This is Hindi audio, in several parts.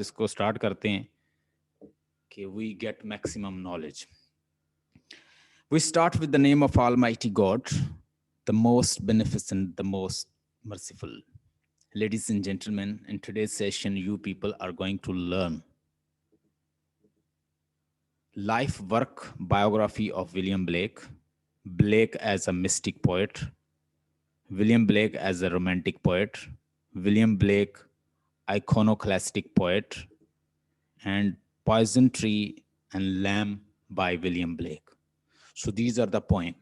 इसको स्टार्ट करते हैं कि we get maximum knowledge. We start with the name of Almighty God, the most beneficent, the most merciful. Ladies and gentlemen, in today's session, you people are going to learn life work biography of William Blake, Blake as a mystic poet, William Blake as a romantic poet, William Blake, iconoclastic poet, and Poison Tree and Lamb by William Blake. So these are the poems.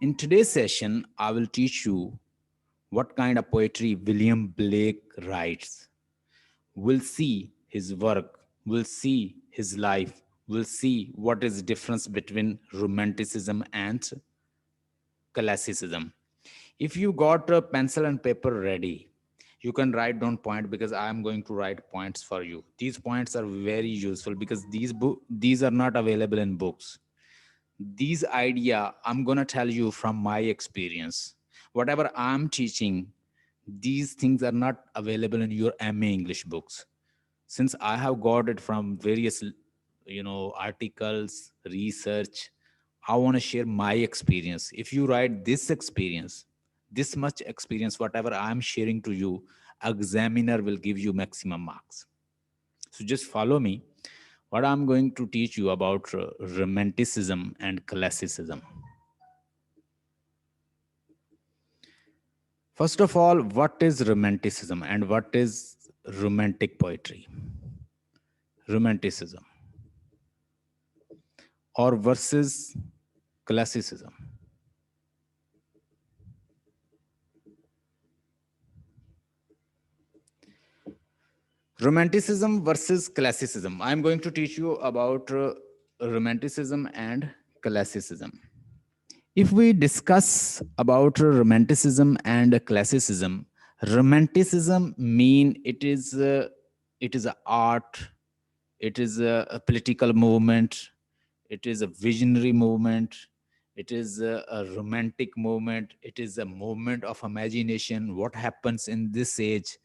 In today's session, I will teach you what kind of poetry William Blake writes. We'll see his work, we'll see his life, we'll see what is the difference between romanticism and classicism. If you got a pencil and paper ready, you can write down point because I am going to write points for you. These points are very useful because these are not available in books. These idea I'm going to tell you from my experience. Whatever I'm teaching, these things are not available in your MA English books. Since I have got it from various articles, research, I want to share my experience. If you write this experience, this much experience, whatever I'm sharing to you, examiner will give you maximum marks. So just follow me. What I'm going to teach you about romanticism and classicism. First of all, what is romanticism and what is romantic poetry? Romanticism or versus classicism. Romanticism versus classicism. I'm going to teach you about romanticism and classicism. If we discuss about romanticism and classicism, romanticism mean it is a art, it is a political movement, it is a visionary movement, it is a romantic movement, it is a movement of imagination. What happens in this age?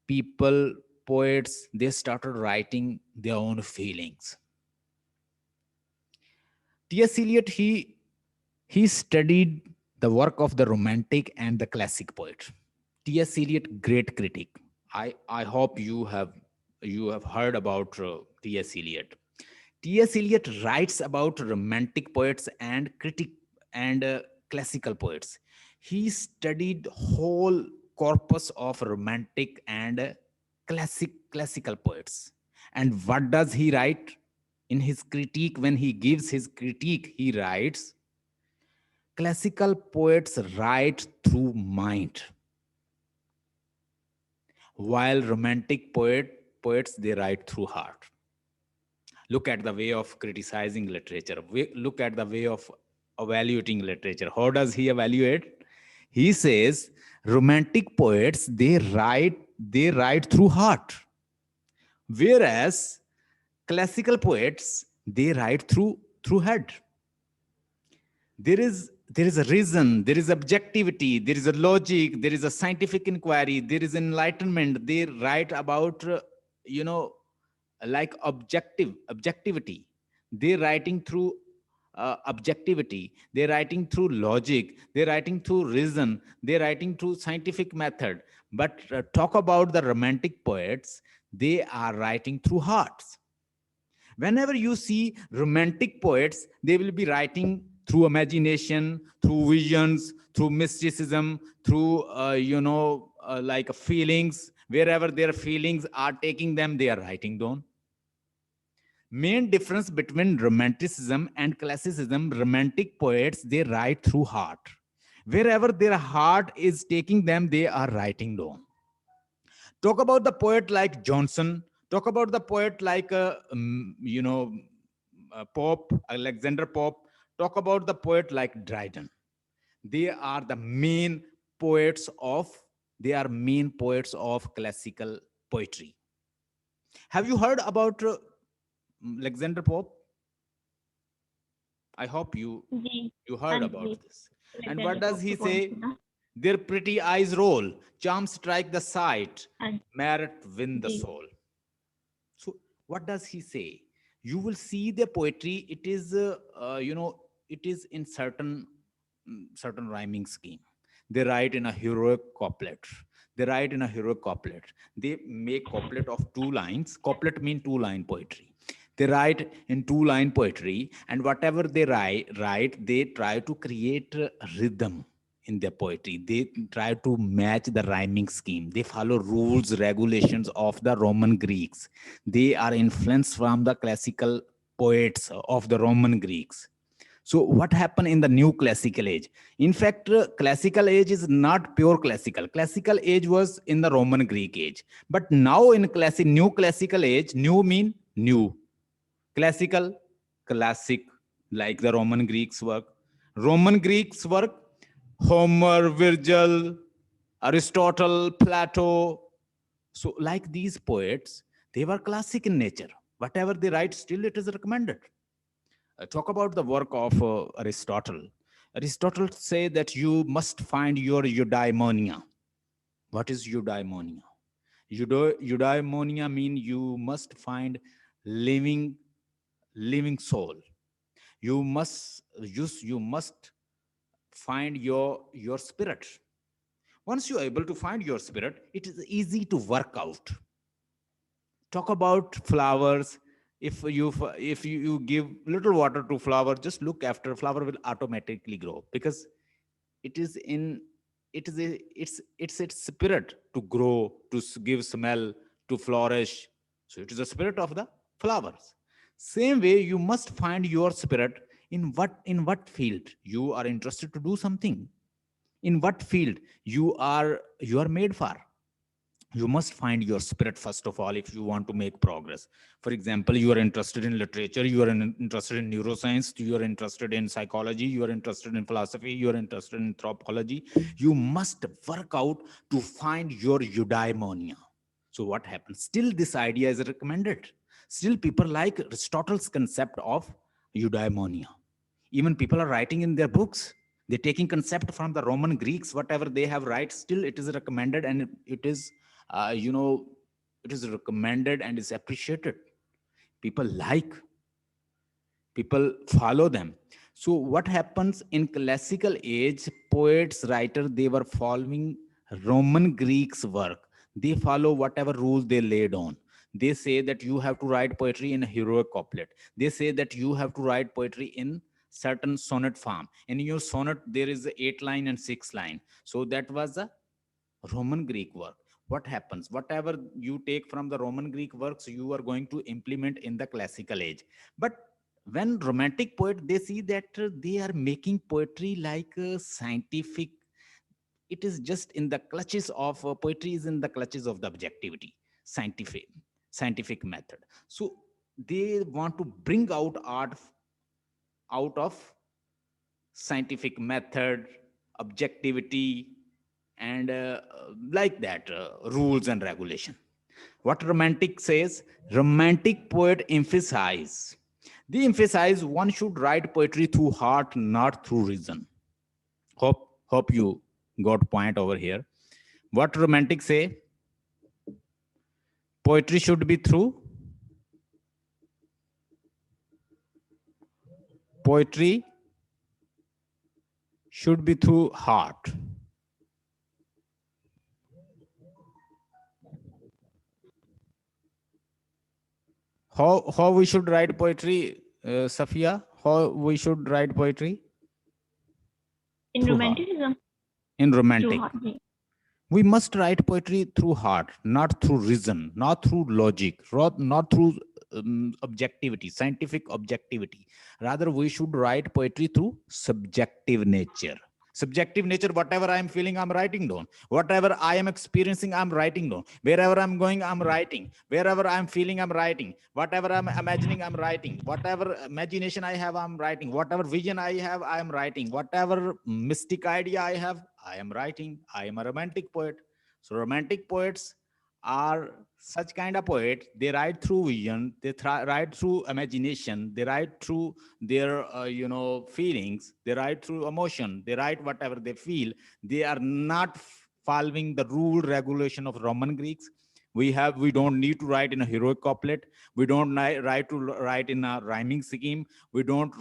People, poets, they started writing their own feelings. T.S. Eliot, he studied the work of the romantic and the classic poet. T.S. Eliot, great critic. I hope you have heard about T.S. Eliot. T.S. Eliot writes about romantic poets and critic and classical poets. He studied whole corpus of romantic and classical poets. And what does he write in his critique? When he gives his critique, he writes, classical poets write through mind, while romantic poets, they write through heart. Look at the way of criticizing literature. Look at the way of evaluating literature. How does he evaluate? He says romantic poets, they write through heart, whereas classical poets, they write through head. There is a reason, there is objectivity, there is a logic, there is a scientific inquiry, there is enlightenment. They write about like objectivity. They're writing through objectivity, they're writing through logic, they're writing through reason, they're writing through scientific method. But talk about the romantic poets, they are writing through hearts. Whenever you see romantic poets, they will be writing through imagination, through visions, through mysticism, through like feelings. Wherever their feelings are taking them, they are writing down. Main difference between romanticism and classicism: romantic poets, they write through heart. Wherever their heart is taking them, they are writing down. Talk about the poet like Johnson. Talk about the poet like Pope, Alexander Pope. Talk about the poet like Dryden. They are the main poets of classical poetry. Have you heard about Alexander Pope? I hope you heard about this. And what does he say? Their pretty eyes roll, charms strike the sight, merit win the soul. So what does he say? You will see the poetry. It is, it is in certain rhyming scheme. They write in a heroic couplet. They write in a heroic couplet. They make couplet of 2 lines. Couplet mean 2 line poetry. They write in 2 line poetry, and whatever they write, they try to create rhythm in their poetry. They try to match the rhyming scheme. They follow rules, regulations of the Roman Greeks. They are influenced from the classical poets of the Roman Greeks. So what happened in the new classical age? In fact, classical age is not pure classical. Classical age was in the Roman Greek age. But now in new classical age, new mean new. Classical, classic, like the Roman Greeks work. Roman Greeks work, Homer, Virgil, Aristotle, Plato. So like these poets, they were classic in nature. Whatever they write, still it is recommended. Talk about the work of Aristotle. Aristotle say that you must find your eudaimonia. What is eudaimonia? Eudaimonia mean you must find living living soul. You must find your spirit. Once you are able to find your spirit, it is easy to work out. Talk about flowers. If you give little water to flower, just look after, flower will automatically grow, because it is in it is a, it's its spirit to grow, to give smell, to flourish. So it is the spirit of the flowers. Same way, you must find your spirit. In what field you are interested to do something, in what field you are made for. You must find your spirit first of all if you want to make progress. For example, you are interested in literature, you are interested in neuroscience, you are interested in psychology, you are interested in philosophy, you are interested in anthropology. You must work out to find your eudaimonia. So what happens? Still this idea is recommended. Still people like Aristotle's concept of eudaimonia. Even people are writing in their books, they're taking concept from the Roman Greeks. Whatever they have write, still it is recommended, and it is uh, you know it is recommended and is appreciated. People like, people follow them. So what happens in classical age? Poets, writer, they were following Roman Greeks work. They follow whatever rules they laid on. They say that you have to write poetry in a heroic couplet. They say that you have to write poetry in certain sonnet form. In your sonnet there is 8 line and 6 line. So that was a Roman Greek work. What happens? Whatever you take from the Roman Greek works, you are going to implement in the classical age. But when romantic poet, they see that they are making poetry like scientific. It is just in the clutches of poetry is in the clutches of the objectivity, scientific method. So they want to bring out art out of scientific method, objectivity, and like that, rules and regulation. What romantic says? Romantic poet emphasize. They emphasize one should write poetry through heart, not through reason. Hope you got point over here. What romantic say? Poetry should be through poetry should be through heart. How we should write poetry, Safia? How we should write poetry? In Through heart. romanticism, In through romantic, heart. we must write poetry through heart, not through reason, not through logic, not through objectivity, scientific objectivity. Rather, we should write poetry through subjective nature. Subjective nature, whatever I am feeling, I'm writing down. Whatever I am experiencing, I'm writing down. Wherever I'm going, I'm writing. Wherever I'm feeling, I'm writing. Whatever I'm imagining, I'm writing. Whatever imagination I have, I'm writing. Whatever vision I have, I am writing. Whatever mystic idea I have, I am writing. I am a romantic poet. So romantic poets are such kind of poet. They write through vision. They write through imagination. They write through their feelings. They write through emotion. They write whatever they feel. They are not following the rule regulation of Roman Greeks. We don't need to write in a heroic couplet. We don't write in a rhyming scheme. We don't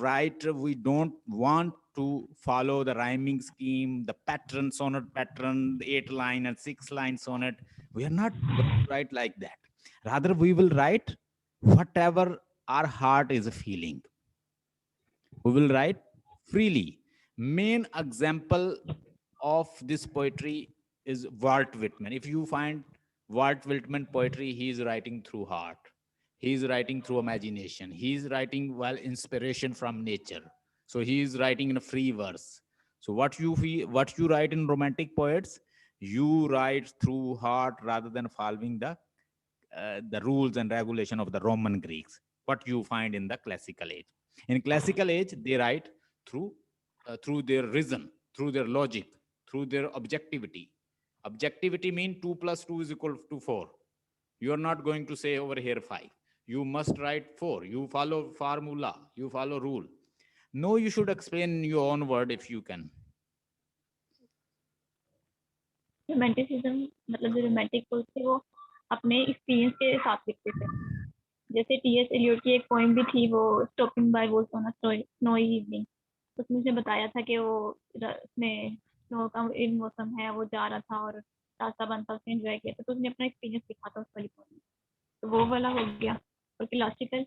want to follow the rhyming scheme, the pattern, sonnet pattern, the 8 line and 6 line sonnet. We are not going to write like that. Rather, we will write whatever our heart is feeling. We will write freely. Main example of this poetry is Walt Whitman. If you find Walt Whitman poetry, he is writing through heart. He is writing through imagination. He is writing well inspiration from nature. So he is writing in a free verse. So what you write in romantic poets, you write through heart rather than following the rules and regulation of the Roman Greeks. What you find in the classical age. In classical age, they write through through their reason, through their logic, through their objectivity. Objectivity means 2 + 2 is equal to 4. You are not going to say over here 5. You must write 4. You follow formula. You follow rule. No, you should explain in your own word if you can. Romanticism मतलब जो रोमांटिक पोएट थे वो अपने एक्सपीरियंस के साथ लिखते थे। जैसे टीएस एलियट की एक पोएम भी थी, वो stopping by walls on a snowy evening. उसमें उसने बताया था कि वो उसमें स्नो का इन मौसम है, वो जा रहा था और रास्ता बंद था, उसने एंजॉय किया था, तो उसने अपना एक्सपीरियंस लिखा था उस वाली पोएम में। तो वो वाला हो गया। और क्लासिकल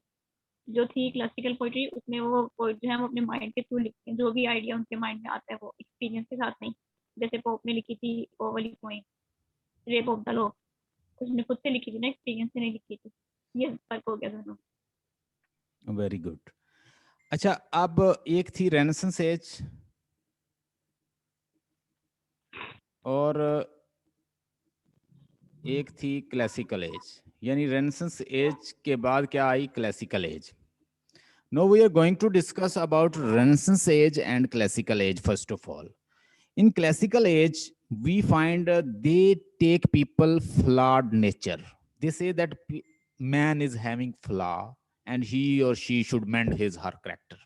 जो थी क्लासिकल पोइट्री, उसमें वो पोइट जो है वो अपने माइंड के थ्रू लिखते हैं, जो भी आइडिया उनके माइंड में आता है वो एक्सपीरियंस के साथ नहीं। जैसे पोप ने लिखी थी वो वाली poem rape of the lock, उसने खुद से लिखी थी ना, एक्सपीरियंस से नहीं लिखी थी। ये फर्क हो गया दोनों। Very good. अच्छा, अब एक थी रेनेसेंस एज और एक थी क्लासिकल एज। यानी रेनेसेंस एज के बाद क्या आई? Classical age. Now we are going to discuss about Renaissance age and classical age. First of all, in classical age, we find they take people flawed nature. They say that man is having flaw and he or she should mend his her character.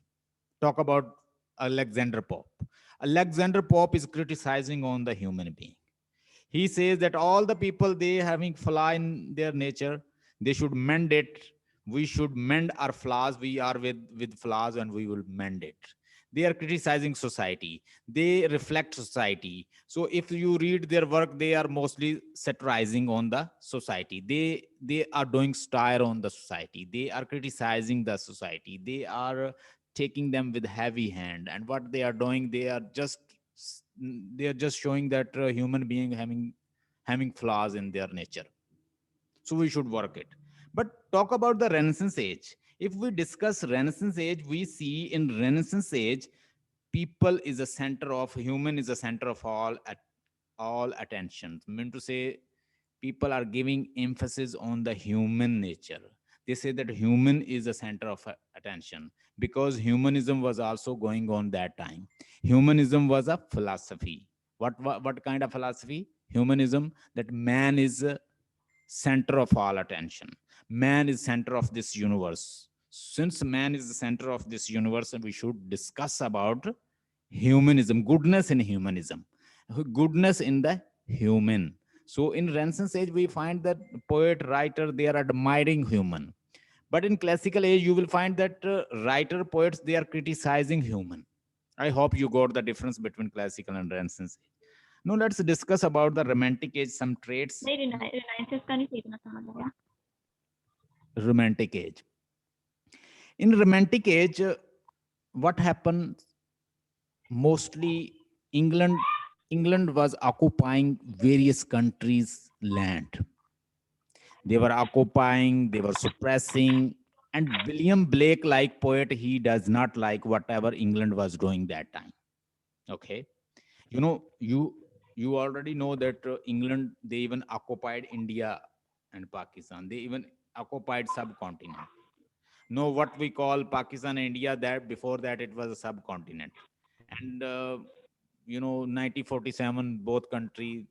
Talk about Alexander Pope. Alexander Pope is criticizing on the human being. He says that all the people, they having flaw in their nature, they should mend it. We should mend our flaws. We are with flaws and we will mend it. They are criticizing society. They reflect society. So if you read their work, they are mostly satirizing on the society. They are doing satire on the society. They are criticizing the society. They are taking them with heavy hand. And what they are doing, they are just showing that human being having flaws in their nature. So we should work it. But talk about the Renaissance age. If we discuss Renaissance age, we see in Renaissance age, people is a center of human is a center of all attention. I mean to say, people are giving emphasis on the human nature. They say that human is the center of attention, because humanism was also going on that time. Humanism was a philosophy. What kind of philosophy? Humanism, that man is center of all attention. Man is center of this universe. Since man is the center of this universe, we should discuss about humanism, goodness in humanism, goodness in the human. So in Renaissance age, we find that poet, writer, they are admiring human. But in classical age, you will find that writer, poets, they are criticizing human. I hope you got the difference between classical and Renaissance age. Now let's discuss about the romantic age, some traits. नहीं, रिनाइंसेस का नहीं सीखना समझ आया। Romantic age. In romantic age, what happened? Mostly England was occupying various countries' land. They were occupying, they were suppressing, and William Blake, like poet, he does not like whatever England was doing that time. Okay, you know, you already know that England, they even occupied India and Pakistan. They even occupied subcontinent. No, what we call Pakistan and India, that before that it was a subcontinent. And 1947, both country,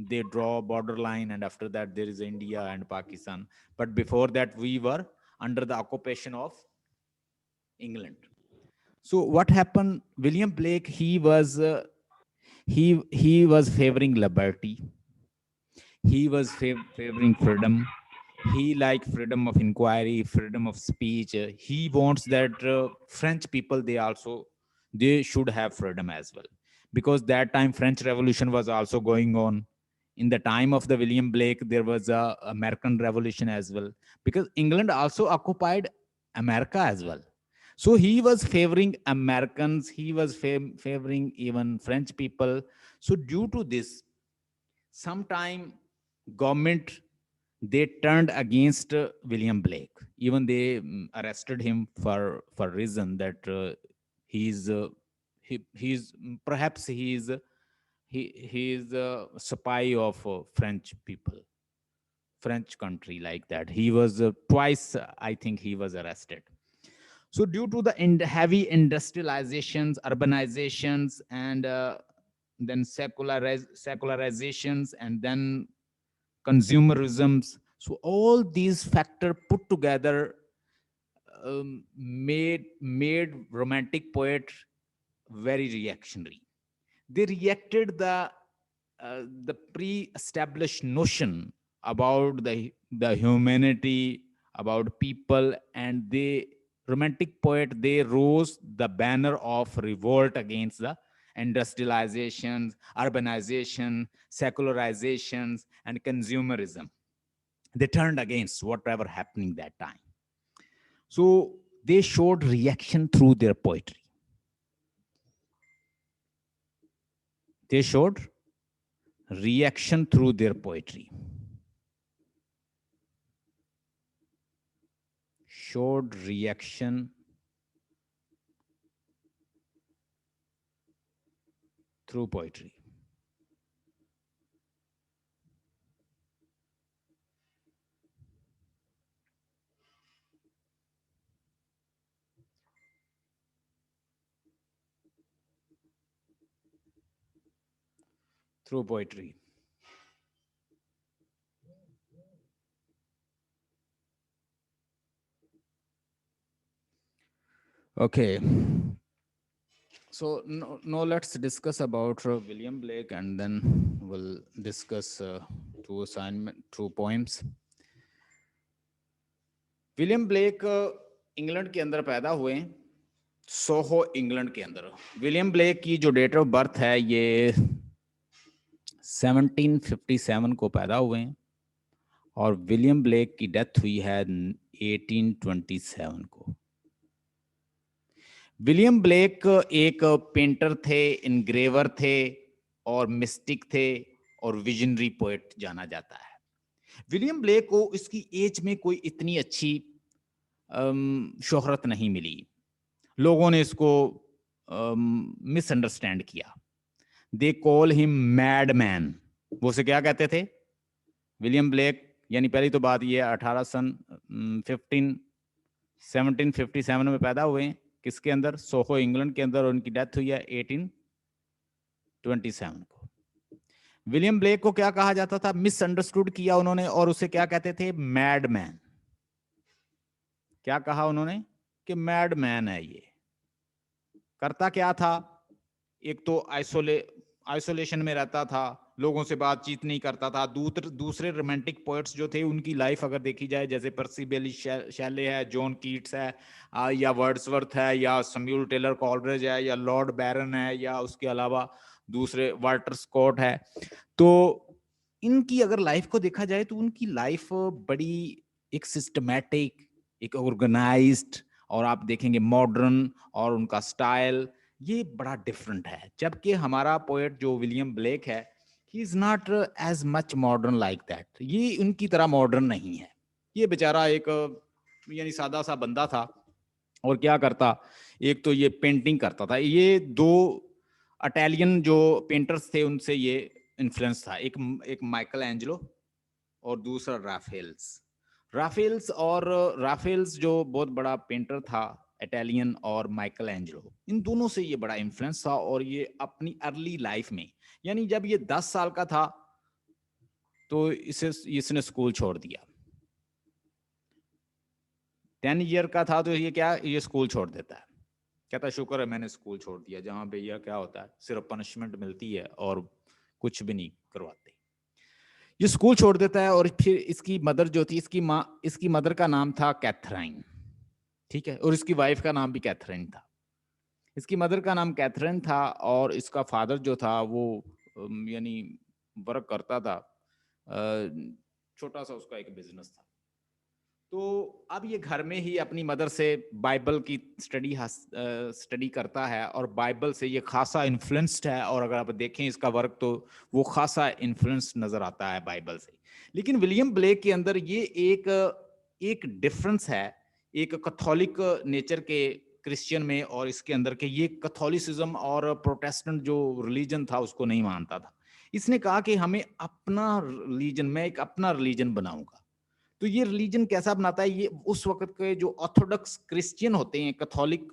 they draw borderline, and after that there is India and Pakistan. But before that we were under the occupation of England. So what happened? William Blake, he was favoring liberty. He was favoring freedom. He like freedom of inquiry, freedom of speech. He wants that French people, they should have freedom as well, because that time French Revolution was also going on. In the time of the William Blake, there was a American Revolution as well, because England also occupied America as well. So he was favoring Americans. He was favoring even French people. So due to this, sometime government, they turned against William Blake. Even they arrested him for reason that he's he's perhaps he is a spy of French people, French country, like that. He was twice, I think, he was arrested. So due to the heavy industrializations, urbanizations, and then secularizations, and then consumerisms, so all these factors put together made romantic poet very reactionary. They reacted the pre-established notion about the humanity, about people, and they romantic poet, they rose the banner of revolt against the industrializations, urbanization, secularizations, and consumerism. They turned against whatever happening that time. So they showed reaction through their poetry. They showed reaction through their poetry. Showed reaction through poetry. Through poetry. Okay. So no, let's discuss about William Blake, and then we'll discuss two poems. William Blake England के अंदर पैदा हुए, सोहो इंग्लैंड के अंदर. विलियम ब्लेक की जो डेट ऑफ बर्थ है, ये 1757 को पैदा हुए हैं, और विलियम ब्लेक की डेथ हुई है 1827 को. विलियम ब्लेक एक पेंटर थे, इनग्रेवर थे, और मिस्टिक थे, और विजनरी पोएट जाना जाता है. विलियम ब्लेक को इसकी एज में कोई इतनी अच्छी शोहरत नहीं मिली. लोगों ने इसको मिसअंडरस्टैंड किया. They call him mad man. वो से क्या कहते थे? विलियम ब्लेक, यानी पहली तो बात ये 1757 में पैदा हुए हैं. किसके अंदर? सोहो इंग्लैंड के अंदर. उनकी डेथ हुई है 1827 को. विलियम ब्लेक को क्या कहा जाता था? मिसअंडरस्टूड किया उन्होंने, और उसे क्या कहते थे? Mad man. क्या कहा उन्होंने? कि मैड मैन है ये. करता क्या था? एक तो आइसोलेशन में रहता था, लोगों से बातचीत नहीं करता था. दूसरे रोमांटिक पोएट्स जो थे, उनकी लाइफ अगर देखी जाए, जैसे पर्सी बेली शैले है, जॉन कीट्स है, या वर्ड्सवर्थ है, या सैमुअल टेलर कॉलरिज है, या लॉर्ड बैरन है, या उसके अलावा दूसरे वाल्टर स्कॉट है, तो इनकी अगर लाइफ को देखा जाए तो उनकी लाइफ बड़ी एक सिस्टमैटिक, एक ऑर्गेनाइज्ड, और आप देखेंगे मॉडर्न, और उनका स्टाइल ये बड़ा डिफरेंट है. जबकि हमारा पोएट जो विलियम ब्लेक है, he is not as much modern like that. ये उनकी तरह मॉडर्न नहीं है. ये बेचारा एक यानी सादा सा बंदा था. और क्या करता? एक तो ये पेंटिंग करता था. ये दो इटालियन जो पेंटर्स थे, उनसे ये इन्फ्लुएंस था. एक माइकल एंजेलो, और दूसरा राफेल्स जो बहुत बड़ा पेंटर था इटालियन, और माइकल एंजेलो, इन दोनों से ये बड़ा इन्फ्लुएंस था. और ये अपनी अर्ली लाइफ में, यानी जब ये 10 साल का था, तो इसने स्कूल छोड़ दिया. 10 ईयर का था तो ये स्कूल छोड़ देता है. कहता शुक्र है मैंने स्कूल छोड़ दिया, जहां पे यह क्या होता है, सिर्फ पनिशमेंट मिलती है और कुछ भी नहीं करवाते. ये स्कूल छोड़ देता है और फिर इसकी मदर जो थी, इसकी मदर का नाम था कैथरीन, ठीक है, और इसकी वाइफ का नाम भी कैथरीन था। इसकी मदर का नाम कैथरीन था और इसका फादर जो था वो यानी वर्क करता था, छोटा सा उसका एक बिजनेस था। तो अब ये घर में ही अपनी मदर से बाइबल की स्टडी करता है और बाइबल से ये खासा इन्फ्लुएंस्ड है, और अगर आप देखें इसका वर्क तो वो खासा इन्फ्लुएंस नजर आता है बाइबल से। लेकिन विलियम ब्लेक के अंदर ये एक डिफरेंस है, एक कैथोलिक नेचर के क्रिश्चियन में और इसके अंदर के, ये कैथोलिसिज्म और प्रोटेस्टेंट जो रिलीजन था उसको नहीं मानता था। इसने कहा कि हमें अपना रिलीजन, मैं एक अपना रिलीजन बनाऊंगा। तो ये रिलीजन कैसा बनाता है, ये उस वक्त के जो ऑर्थोडॉक्स क्रिश्चियन होते हैं, कैथोलिक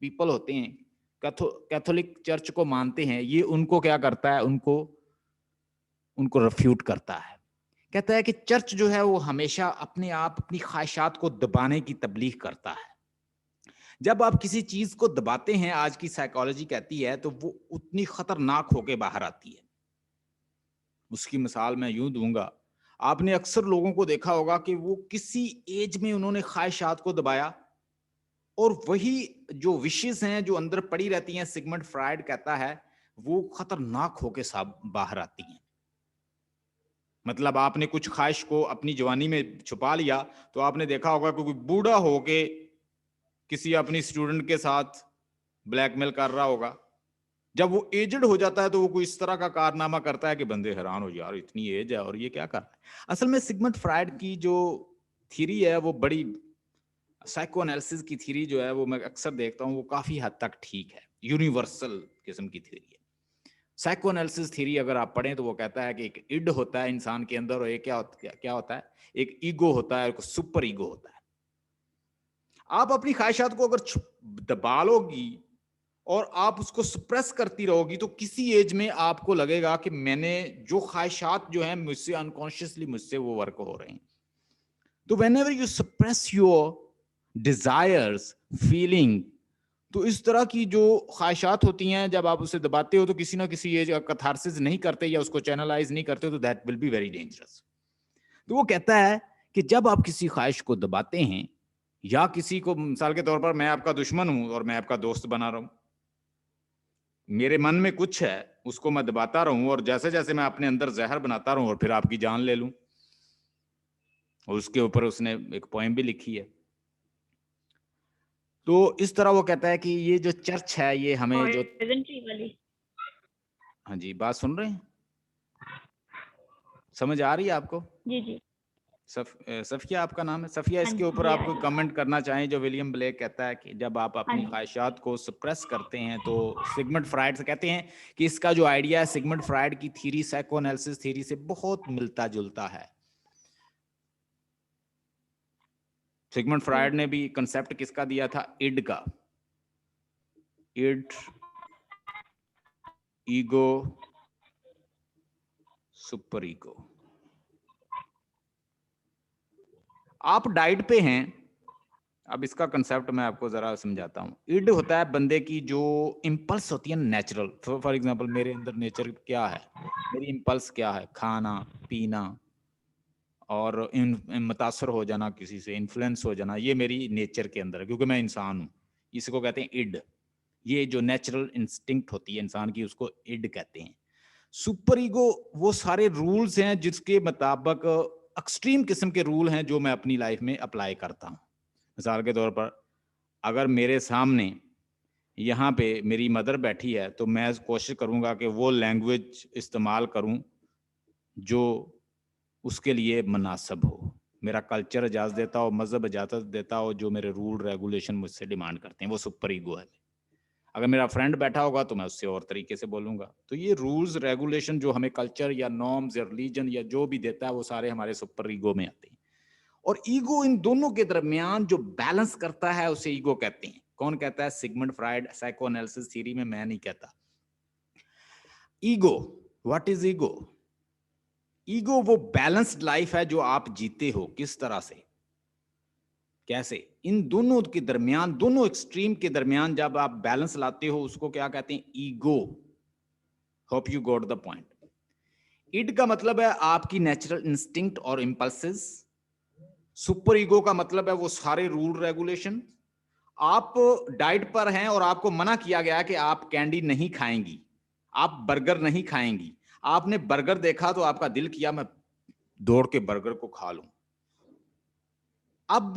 पीपल होते हैं, कैथोलिक चर्च को मानते हैं, ये उनको क्या करता है, उनको रिफ्यूट करता है। कहता है कि चर्च जो है वो हमेशा अपने आप अपनी ख्वाहिशात को दबाने की तबलीग करता है। जब आप किसी चीज को दबाते हैं, आज की साइकोलॉजी कहती है, तो वो उतनी खतरनाक होके बाहर आती है। उसकी मिसाल मैं यूं दूंगा, आपने अक्सर लोगों को देखा होगा कि वो किसी एज में उन्होंने ख्वाहिशात को दबाया और वही जो विशेष हैं जो अंदर पड़ी रहती हैं, सिगमंड फ्रायड कहता है वो खतरनाक होके सब बाहर आती हैं। मतलब आपने कुछ ख्वाहिश को अपनी जवानी में छुपा लिया, तो आपने देखा होगा कि कोई बूढ़ा होके किसी अपनी स्टूडेंट के साथ ब्लैकमेल कर रहा होगा। जब वो एजड हो जाता है तो वो कोई इस तरह का कारनामा करता है कि बंदे हैरान हो, यार इतनी एज है और ये क्या कर रहा है। असल में सिगमंड फ्रायड की जो थ्योरी है वो बड़ी, साइको एनालिसिस की थ्योरी जो है वो मैं अक्सर देखता हूँ, वो काफी हद तक ठीक है, यूनिवर्सल किस्म की थ्योरी है। साइको एनालिसिस थ्योरी अगर आप पढ़ें तो वो कहता है कि एक इड होता है इंसान के अंदर और एक क्या होता है, एक ईगो होता है, एक सुपर ईगो होता है। आप अपनी ख्वाहिशात को अगर दबा लोगी और आप उसको सप्रेस करती रहोगी तो किसी एज में आपको लगेगा कि मैंने जो ख्वाहिशात जो है मुझसे अनकॉन्शियसली मुझसे वो वर्क हो रहे हैं। तो whenever you suppress your desires, feeling, तो इस तरह की जो ख्वाहिशात होती हैं जब आप उसे दबाते हो तो किसी ना किसी एज कैथारसिस नहीं करते या उसको चैनलाइज नहीं करते तो that will be very dangerous. तो वो कहता है कि जब आप किसी ख्वाहिश को दबाते हैं या किसी को, मिसाल के तौर पर मैं आपका दुश्मन हूं और मैं आपका दोस्त बना रहा हूं, मेरे मन में कुछ है उसको मैं दबाता रहूं और जैसे जैसे मैं अपने अंदर जहर बनाता रहूं और फिर आपकी जान ले लूं। और उसके ऊपर उसने एक पोएम भी लिखी है। तो इस तरह वो कहता है कि ये जो चर्च है ये हमें जो, ट्री वाली। हाँ जी, बात सुन रहे हैं, समझ आ रही है आपको? जी जी। सफिया आपका नाम है, सफिया, हाँ इसके जी, ऊपर आ आप रही कोई है। कमेंट करना चाहें जो विलियम ब्लेक कहता है कि जब आप हाँ अपनी जी। ख्वाहिशात को सप्रेस करते हैं, तो सिगमंड फ्रायड से कहते हैं कि इसका जो आइडिया है सिगमंड फ्रायड की थ्योरी, साइको एनालिसिस थ्योरी से बहुत मिलता जुलता है। सिगमंड फ्रायड ने भी कंसेप्ट किसका दिया था, इड का, इड, ईगो, सुपर ईगो। आप डाइट पे हैं, अब इसका कंसेप्ट मैं आपको जरा समझाता हूँ। इड होता है बंदे की जो इम्पल्स होती है नेचुरल। फॉर एग्जांपल मेरे अंदर नेचर क्या है, मेरी इम्पल्स क्या है, खाना पीना और मुतासर हो जाना, किसी से इन्फ्लुएंस हो जाना, ये मेरी नेचर के अंदर है क्योंकि मैं इंसान हूँ। इसको कहते हैं इड। ये जो नेचुरल इंस्टिंक्ट होती है इंसान की उसको इड कहते हैं। सुपर ईगो वो सारे रूल्स हैं जिसके मुताबिक एक्सट्रीम किस्म के रूल हैं जो मैं अपनी लाइफ में अप्लाई करता हूँ। मिसाल के तौर पर अगर मेरे सामने यहाँ पे मेरी मदर बैठी है तो मैं कोशिश करूँगा कि वो लैंग्वेज इस्तेमाल करूँ जो उसके लिए मुनासिब हो, मेरा कल्चर इजाज़त देता हो, मज़हब इजाज़त देता हो, जो मेरे रूल रेगुलेशन मुझसे डिमांड करते हैं, वो सुपर ईगो है। अगर मेरा फ्रेंड बैठा होगा तो मैं उससे और तरीके से बोलूँगा। तो ये रूल्स रेगुलेशन जो हमें कल्चर या नॉर्म्स या रिलीजन या जो भी देता है वो सारे हमारे सुपर ईगो में आते हैं। और ईगो इन दोनों के दरमियान जो बैलेंस करता है उसे ईगो कहते हैं। कौन कहता है? Sigmund Freud psychoanalysis theory में, मैं नहीं कहता। Ego, what is ego? Ego वो बैलेंस्ड लाइफ है जो आप जीते हो। किस तरह से, कैसे? इन दोनों के दरमियान, दोनों एक्सट्रीम के दरमियान जब आप बैलेंस लाते हो उसको क्या कहते हैं? Ego. Hope you got the point. Id का मतलब है आपकी नेचुरल इंस्टिंक्ट और इम्पल्सेस। सुपर ईगो का मतलब है वो सारे रूल रेगुलेशन। आप डाइट पर हैं और आपको मना किया गया कि आप कैंडी नहीं खाएंगी, आप बर्गर नहीं खाएंगी। आपने बर्गर देखा तो आपका दिल किया मैं दौड़ के बर्गर को खा लूं। अब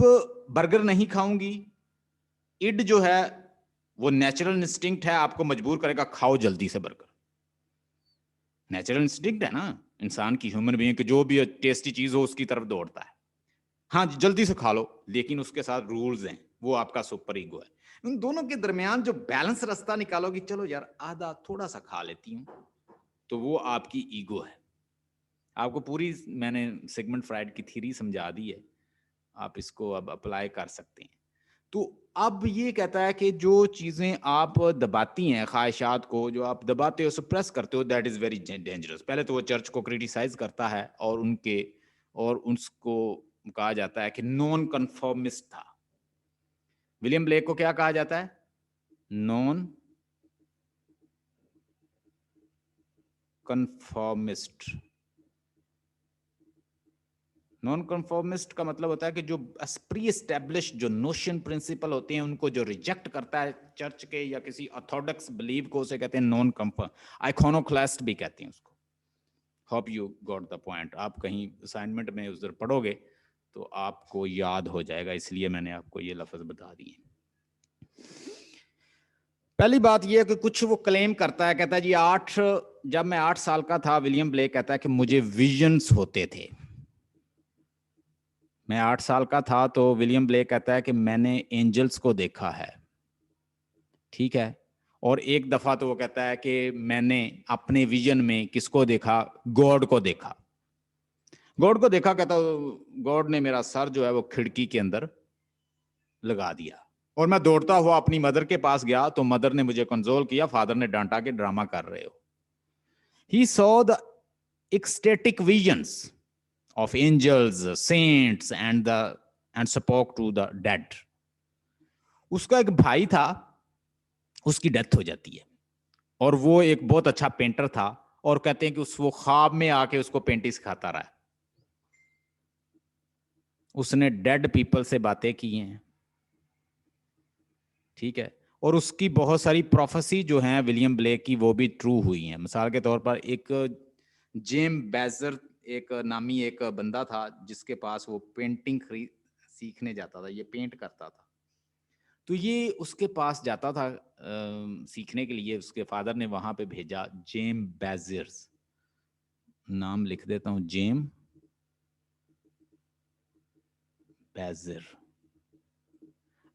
बर्गर नहीं खाऊंगी, इड जो है वो नेचुरल इंस्टिंक्ट है, आपको मजबूर करेगा खाओ जल्दी से बर्गर। नेचुरल इंस्टिंक्ट है ना इंसान की, ह्यूमन बीइंग की, जो भी टेस्टी चीज हो उसकी तरफ दौड़ता है। हाँ जल्दी से खा लो, लेकिन उसके साथ रूल्स हैं, वो आपका सुपर ईगो है। उन दोनों के दरमियान जो बैलेंस रास्ता निकालोगी, चलो यार आधा थोड़ा सा खा लेती हूं, तो वो आपकी ईगो है। आपको पूरी मैंने सिगमंड फ्राइड की थ्योरी समझा दी है, आप इसको अब अप्लाई कर सकते हैं। तो अब ये कहता है कि जो चीजें आप दबाती हैं, ख्वाहिशात को जो आप दबाते हो, सप्रेस करते हो, दैट इज वेरी डेंजरस। पहले तो वो चर्च को क्रिटिसाइज करता है और उसको कहा जाता है कि नॉन कन्फर्मिस्ट था। विलियम ब्लेक को क्या कहा जाता है? Non conformist. नॉन कन्फॉर्मिस्ट का मतलब होता है कि जो प्री एस्टेब्लिश जो नोशन प्रिंसिपल होते हैं उनको जो रिजेक्ट करता है चर्च के या किसी ऑर्थोडॉक्स बिलीव को, उसे कहते हैं नॉन कन्फर्म। आइकोनोक्लास्ट भी कहते हैं उसको। Hope you got the point. आप कहीं असाइनमेंट में उधर पढ़ोगे तो आपको याद हो जाएगा, इसलिए मैंने आपको ये लफ्ज बता दिए। पहली बात यह है कि कुछ वो क्लेम करता है, कहता है जी जब मैं 8 साल का था, विलियम ब्लेक कहता है कि मुझे विजन्स होते थे। मैं 8 साल का था तो विलियम ब्लेक कहता है कि मैंने एंजल्स को देखा है, ठीक है। और एक दफा तो वो कहता है कि मैंने अपने विजन में किसको देखा? गॉड को देखा। गॉड को देखा, कहता गॉड ने मेरा सर जो है वो खिड़की के अंदर लगा दिया और मैं दौड़ता हुआ अपनी मदर के पास गया तो मदर ने मुझे कंसोल किया, फादर ने डांटा कि ड्रामा कर रहे हो। He saw the ecstatic visions of angels, saints and spoke to the dead. उसका एक भाई था, उसकी डेथ हो जाती है और वो एक बहुत अच्छा पेंटर था और कहते हैं कि वो ख्वाब में आके उसको पेंटिंग सिखाता रहा। उसने डेड पीपल से बातें की हैं, ठीक है। और उसकी बहुत सारी प्रोफेसी जो हैं विलियम ब्लेक की वो भी ट्रू हुई हैं। मिसाल के तौर पर एक जेम बेजर एक नामी एक बंदा था जिसके पास वो पेंटिंग सीखने जाता था, ये पेंट करता था। तो ये उसके पास जाता था सीखने के लिए, उसके फादर ने वहां पे भेजा जेम बेजर्स, नाम लिख देता हूं, जेम बेजर।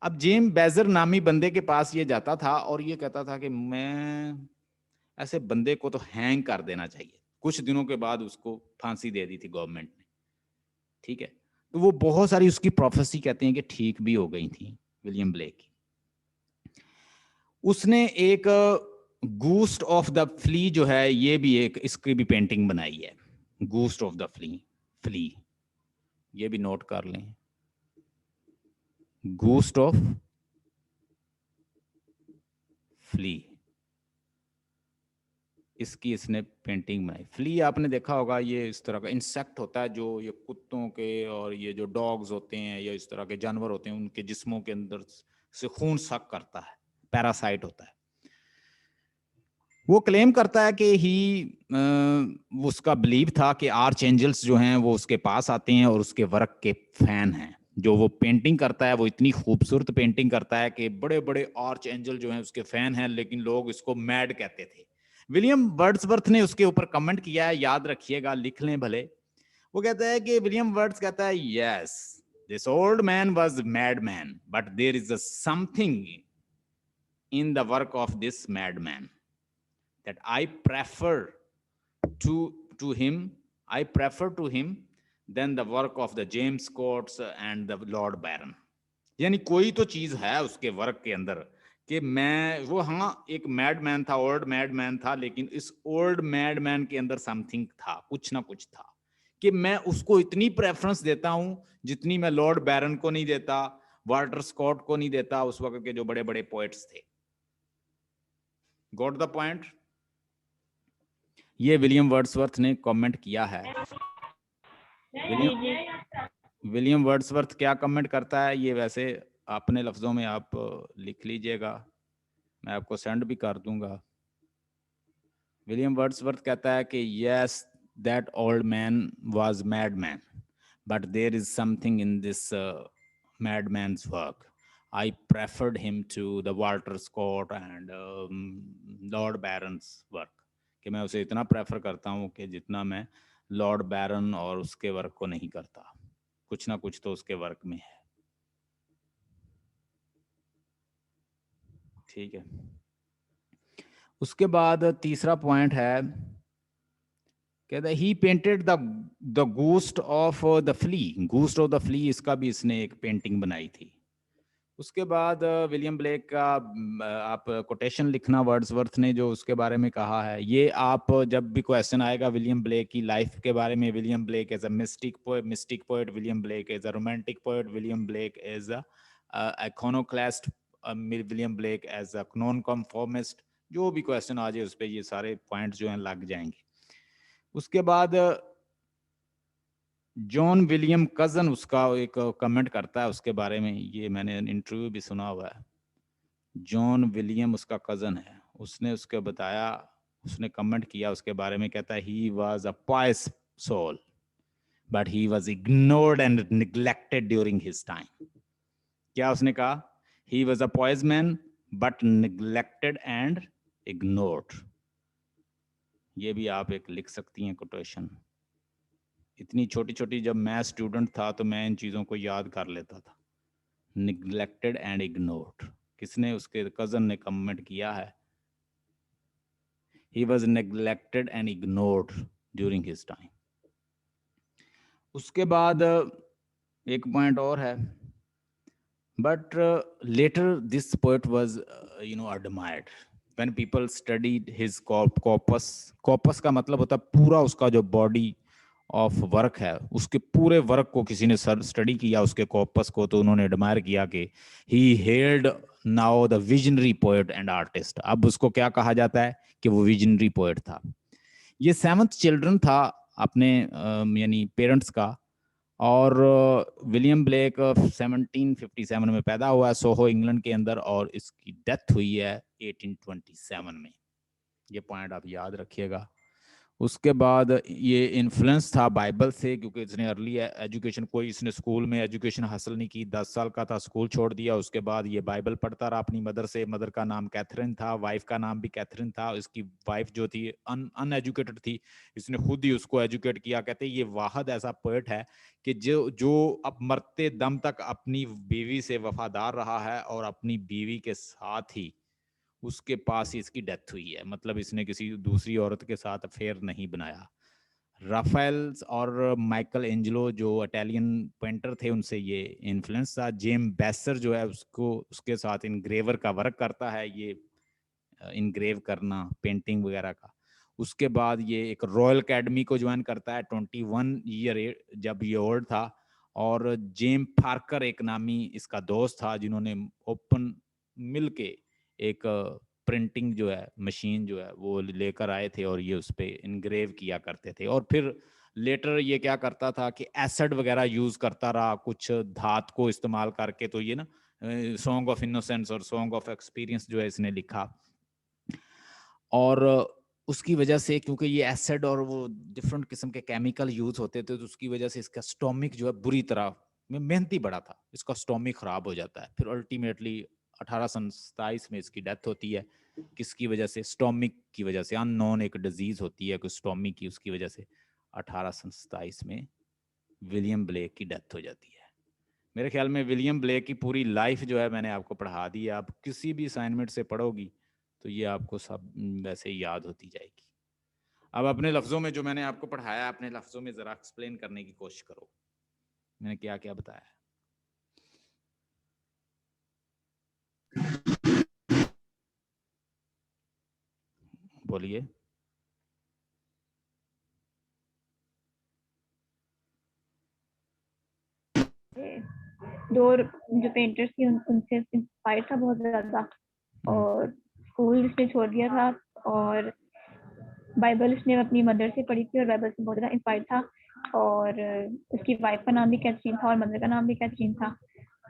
अब जेम बेजर नामी बंदे के पास ये जाता था और ये कहता था कि मैं ऐसे बंदे को तो हैंग कर देना चाहिए। कुछ दिनों के बाद उसको फांसी दे दी थी गवर्नमेंट ने, ठीक है। तो वो बहुत सारी उसकी प्रोफेसी कहते हैं कि ठीक भी हो गई थी विलियम ब्लेक की। उसने एक गूस्ट ऑफ द फ्ली जो है, ये भी एक इसकी भी पेंटिंग बनाई है, गूस्ट ऑफ द फ्ली, ये भी नोट कर लें, गूस्ट ऑफ फ्ली, इसकी इसने पेंटिंग बनाई। फ्ली आपने देखा होगा, ये इस तरह का इंसेक्ट होता है जो ये कुत्तों के और ये जो डॉग्स होते हैं या इस तरह के जानवर होते हैं उनके जिस्मों के अंदर से खून सक करता है, पैरासाइट होता है। वो क्लेम करता है कि उसका बिलीव था कि आर्च एंजल्स जो हैं वो उसके पास आते हैं और उसके वर्क के फैन हैं। जो वो पेंटिंग करता है वो इतनी खूबसूरत पेंटिंग करता है कि बड़े बड़े आर्च एंजल जो हैं उसके फैन हैं, लेकिन लोग इसको मैड कहते थे। विलियम वर्ड्सवर्थ ने उसके ऊपर कमेंट किया है, याद रखिएगा, लिख लें भले। वो कहता है कि विलियम वर्ड्स कहता है, yes this old man was mad man but there is something in the work of this mad man that I prefer to him, I prefer to him than the work of the James Coates and the Lord Byron. यानी कोई तो चीज है उसके वर्क के अंदर कि मैं वो, हाँ एक मैडमैन था, ओल्ड मैडमैन था, लेकिन इस ओल्ड मैडमैन के अंदर समथिंग था, कुछ ना कुछ था, कि मैं उसको इतनी प्रेफरेंस देता हूं जितनी मैं लॉर्ड बैरन को नहीं देता, वाल्टर स्कॉट को नहीं देता, उस वक्त के जो बड़े बड़े पोएट्स थे। Got the point? ये विलियम वर्ड्सवर्थ ने कमेंट किया है। जी जी। विलियम वर्ड्सवर्थ क्या कमेंट करता है ये वैसे अपने लफ्जों में आप लिख लीजिएगा, मैं आपको सेंड भी कर दूंगा। विलियम वर्ड्सवर्थ कहता है कि yes that old man was mad man but there is something in this mad man's work. I preferred him to the Walter Scott and Lord Byron's work, कि मैं उसे इतना प्रेफर करता हूँ कि जितना मैं लॉर्ड बैरन और उसके वर्क को नहीं करता। कुछ ना कुछ तो उसके वर्क में है। ठीक है, उसके बाद तीसरा पॉइंट है, कहता है he painted the ghost of the flea. Ghost of the flea, इसका भी इसने एक पेंटिंग बनाई थी। उसके बाद विलियम ब्लेक का आप कोटेशन लिखना वर्ड्सवर्थ ने जो उसके बारे में कहा है, ये आप जब भी क्वेश्चन आएगा विलियम ब्लेक की लाइफ के बारे में, William Blake as a mystic poet, William Blake as a romantic poet, William Blake as a iconoclast, William Blake as a non conformist, जो भी क्वेश्चन आ जाए उस पर ये सारे पॉइंट जो हैं लग जाएंगे। उसके बाद जॉन विलियम कजन उसका एक कमेंट करता है उसके बारे में, ये मैंने इंटरव्यू भी सुना हुआ है। जॉन विलियम उसका कजन है, उसने उसके बताया, उसने कमेंट किया उसके बारे में, कहता है he was a pious soul but he was ignored and neglected during his time. क्या उसने कहा? He was a pious man but neglected and ignored. ये भी आप एक लिख सकती हैं कोटेशन। इतनी छोटी छोटी, जब मैं स्टूडेंट था तो मैं इन चीज़ों को याद कर लेता था। निग्लेक्टेड एंड इग्नोर्ड, किसने? उसके कजन ने कमेंट किया है। He was neglected and ignored during his time. उसके बाद एक पॉइंट और है, but later this poet was admired when people studied his corpus. Corpus का मतलब होता है पूरा उसका जो बॉडी ऑफ वर्क है, उसके पूरे वर्क को किसी ने स्टडी किया उसके कॉपस को, तो उन्होंने एडमायर किया कि he held now the visionary poet and artist. अब उसको क्या कहा जाता है कि वो विजनरी पोएट था। ये 7th चिल्ड्रन था अपने यानी पेरेंट्स का, और विलियम ब्लेक 1757 में पैदा हुआ है सोहो इंग्लैंड के अंदर, और इसकी डेथ हुई है 1827 में। ये पॉइंट आप याद रखिएगा। उसके बाद ये इन्फ्लुएंस था बाइबल से, क्योंकि इसने अर्ली एजुकेशन, कोई इसने स्कूल में एजुकेशन हासिल नहीं की, 10 साल का था स्कूल छोड़ दिया। उसके बाद ये बाइबल पढ़ता रहा अपनी मदर से। मदर का नाम कैथरीन था, वाइफ का नाम भी कैथरीन था। इसकी वाइफ जो थी अनएजुकेटेड थी, इसने खुद ही उसको एजुकेट किया। कहते ये वाहद ऐसा पोएट है कि जो अब मरते दम तक अपनी बीवी से वफादार रहा है और अपनी बीवी के साथ ही उसके पास ही इसकी डेथ हुई है, मतलब इसने किसी दूसरी औरत के साथ अफेयर नहीं बनाया। राफेल्स और माइकल एंजेलो जो इटालियन पेंटर थे, उनसे ये इन्फ्लुएंस था। जेम बेसर जो है उसको, उसके साथ इनग्रेवर का वर्क करता है, ये इनग्रेव करना पेंटिंग वगैरह का। उसके बाद ये एक रॉयल एकेडमी को ज्वाइन करता है 21 ईयर जब ये ओल्ड था। और जेम पार्कर एक नामी इसका दोस्त था, जिन्होंने ओपन मिल के एक प्रिंटिंग जो है मशीन जो है वो लेकर आए थे, और ये उस पर इनग्रेव किया करते थे। और फिर लेटर ये क्या करता था कि एसिड वगैरह यूज करता रहा, कुछ धात को इस्तेमाल करके। तो ये ना सॉन्ग ऑफ इनोसेंस और सॉन्ग ऑफ एक्सपीरियंस जो है इसने लिखा। और उसकी वजह से, क्योंकि ये एसिड और वो डिफरेंट किस्म के केमिकल यूज होते थे, तो उसकी वजह से इसका स्टोमिक जो है बुरी तरह, मेहनती बड़ा था, इसका स्टोमिक खराब हो जाता है। फिर अल्टीमेटली 1827 में इसकी डेथ होती है। किसकी वजह से? स्टोमिक की वजह से। अननोन एक डिजीज होती है कुछ स्टोमिक की, उसकी वजह से 1827 में विलियम ब्लेक की डेथ हो जाती है। मेरे ख्याल में विलियम ब्लेक की पूरी लाइफ जो है मैंने आपको पढ़ा दी है। आप किसी भी असाइनमेंट से पढ़ोगी तो ये आपको सब वैसे ही याद होती जाएगी। अब अपने लफ्जों में जो मैंने आपको पढ़ाया, अपने लफ्जों में जरा एक्सप्लेन करने की कोशिश करो, मैंने क्या क्या बताया। बोलिए। दो जो पेंटर्स थी उनसे इंस्पायर था बहुत ज्यादा, और स्कूल इसने छोड़ दिया था, और बाइबल उसने अपनी मदर से पढ़ी थी और बाइबल से बहुत ज़्यादा इंस्पायर्ड था। और उसकी वाइफ का नाम भी कैथरीन था और मदर का नाम भी कैथरीन था।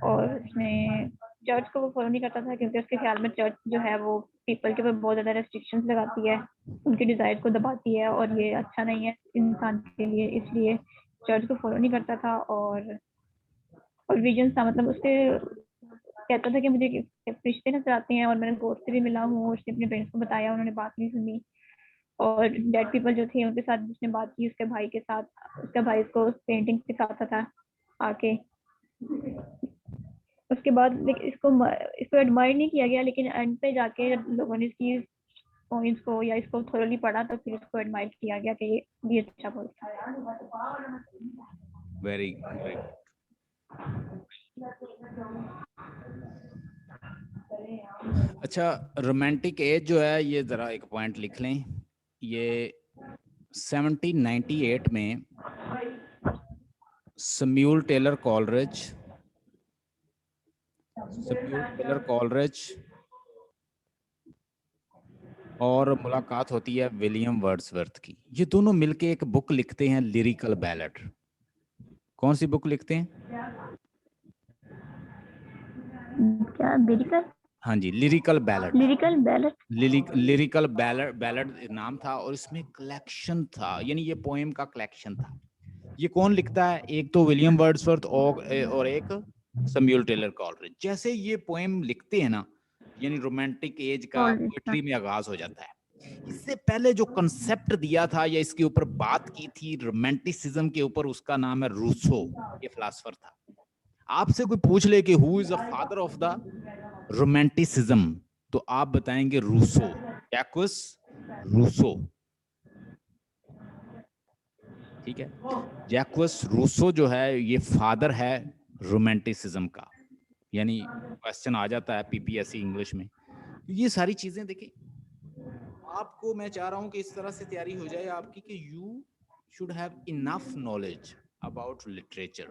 और उसने चर्च को वो फॉलो नहीं करता था क्योंकि उसके ख्याल में चर्च जो है वो पीपल के ऊपर बहुत ज़्यादा रेस्ट्रिक्शंस लगाती है, उनके डिज़ायर को दबाती है और ये अच्छा नहीं है इंसान के लिए, इसलिए चर्च को फॉलो नहीं करता था। और विजन था, मतलब उसके कहता था कि मुझे रिश्ते नजर आते हैं और मैंने गोस्ट से भी मिला हूँ, उसने अपने पेरेंट्स को बताया, उन्होंने बात नहीं सुनी। और डेड पीपल जो थे उनके साथ जिसने बात की उसके भाई के साथ, उसका भाई उसको पेंटिंग सिखाता था आके। उसके बाद इसको एडमायर नहीं किया गया, लेकिन एंड पे जाके जब लोगों ने इसकी पॉइंट्स को या इसको थोरली पढ़ा तो फिर इसको एडमायर किया गया कि ये अच्छा बोलता है। Very very good. अच्छा, रोमांटिक एज जो है, ये जरा एक पॉइंट लिख लें। ये 1798 में सैमुअल टेलर कॉलरिज और मुलाकात होती है विलियम वर्ड्सवर्थ की। ये दोनों मिलके एक बुक लिखते हैं, लिरिकल बैलेड। कौन सी बुक लिखते हैं? क्या लिरिकल? हाँ जी, lyrical ballad. Lyrical ballad. Lyrical ballad नाम था और इसमें कलेक्शन था, यानी ये पोएम का कलेक्शन था। ये कौन लिखता है? एक तो विलियम वर्ड्सवर्थ और एक सैमुअल टेलर कॉलरिज। जैसे ये पोएम लिखते हैं ना, यानी रोमांटिक एज का पोएट्री में आगाज हो जाता है। इससे पहले जो कंसेप्ट दिया था या इसके ऊपर बात की थी रोमांटिसिज्म के ऊपर, उसका नाम है रूसो। ये फिलोसोफर था। आपसे कोई पूछ ले कि who is the father of the romanticism, तो आप बताएंगे रूसो, जैक्वस रूसो। ठीक है, जैक्वस रूसो जो है ये फादर है रोमांटिसिज्म का। यानी क्वेश्चन आ जाता है पीपीएससी इंग्लिश में। ये सारी चीजें देखिए, आपको मैं चाह रहा हूं कि इस तरह से तैयारी हो जाए आपकी कि you should have enough knowledge about literature.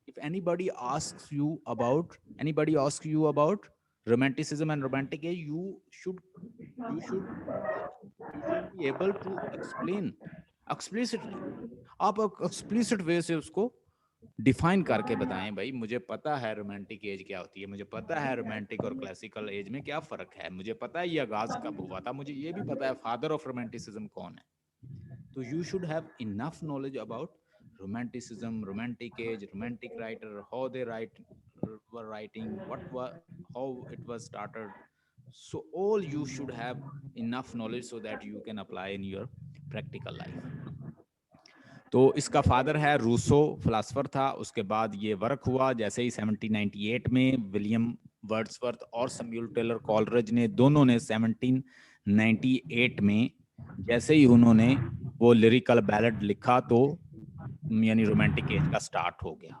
If anybody asks you about romanticism and romantic age, you should be able to explain explicitly। आप एक्सप्लिसिट वे से उसको डिफाइन करके बताएं, भाई मुझे पता है रोमांटिक एज क्या होती है, मुझे पता है रोमांटिक और क्लासिकल एज में क्या फर्क है, मुझे पता है ये आगाज कब हुआ था, मुझे ये भी पता है फादर ऑफ रोमांटिसिज्म कौन है। तो you should have enough knowledge about romanticism, romantic age, romantic writer, how they were writing, how it was started. So all you should have enough knowledge so that you can apply in your practical life। तो इसका फादर है रूसो, फिलोसोफर था। उसके बाद ये वर्क हुआ जैसे ही 1798 में विलियम वर्ड्सवर्थ और सैमुअल टेलर कॉलरिज ने, दोनों ने 1798 में जैसे ही उन्होंने वो लिरिकल बैलेड लिखा तो यानी रोमांटिक एज का स्टार्ट हो गया।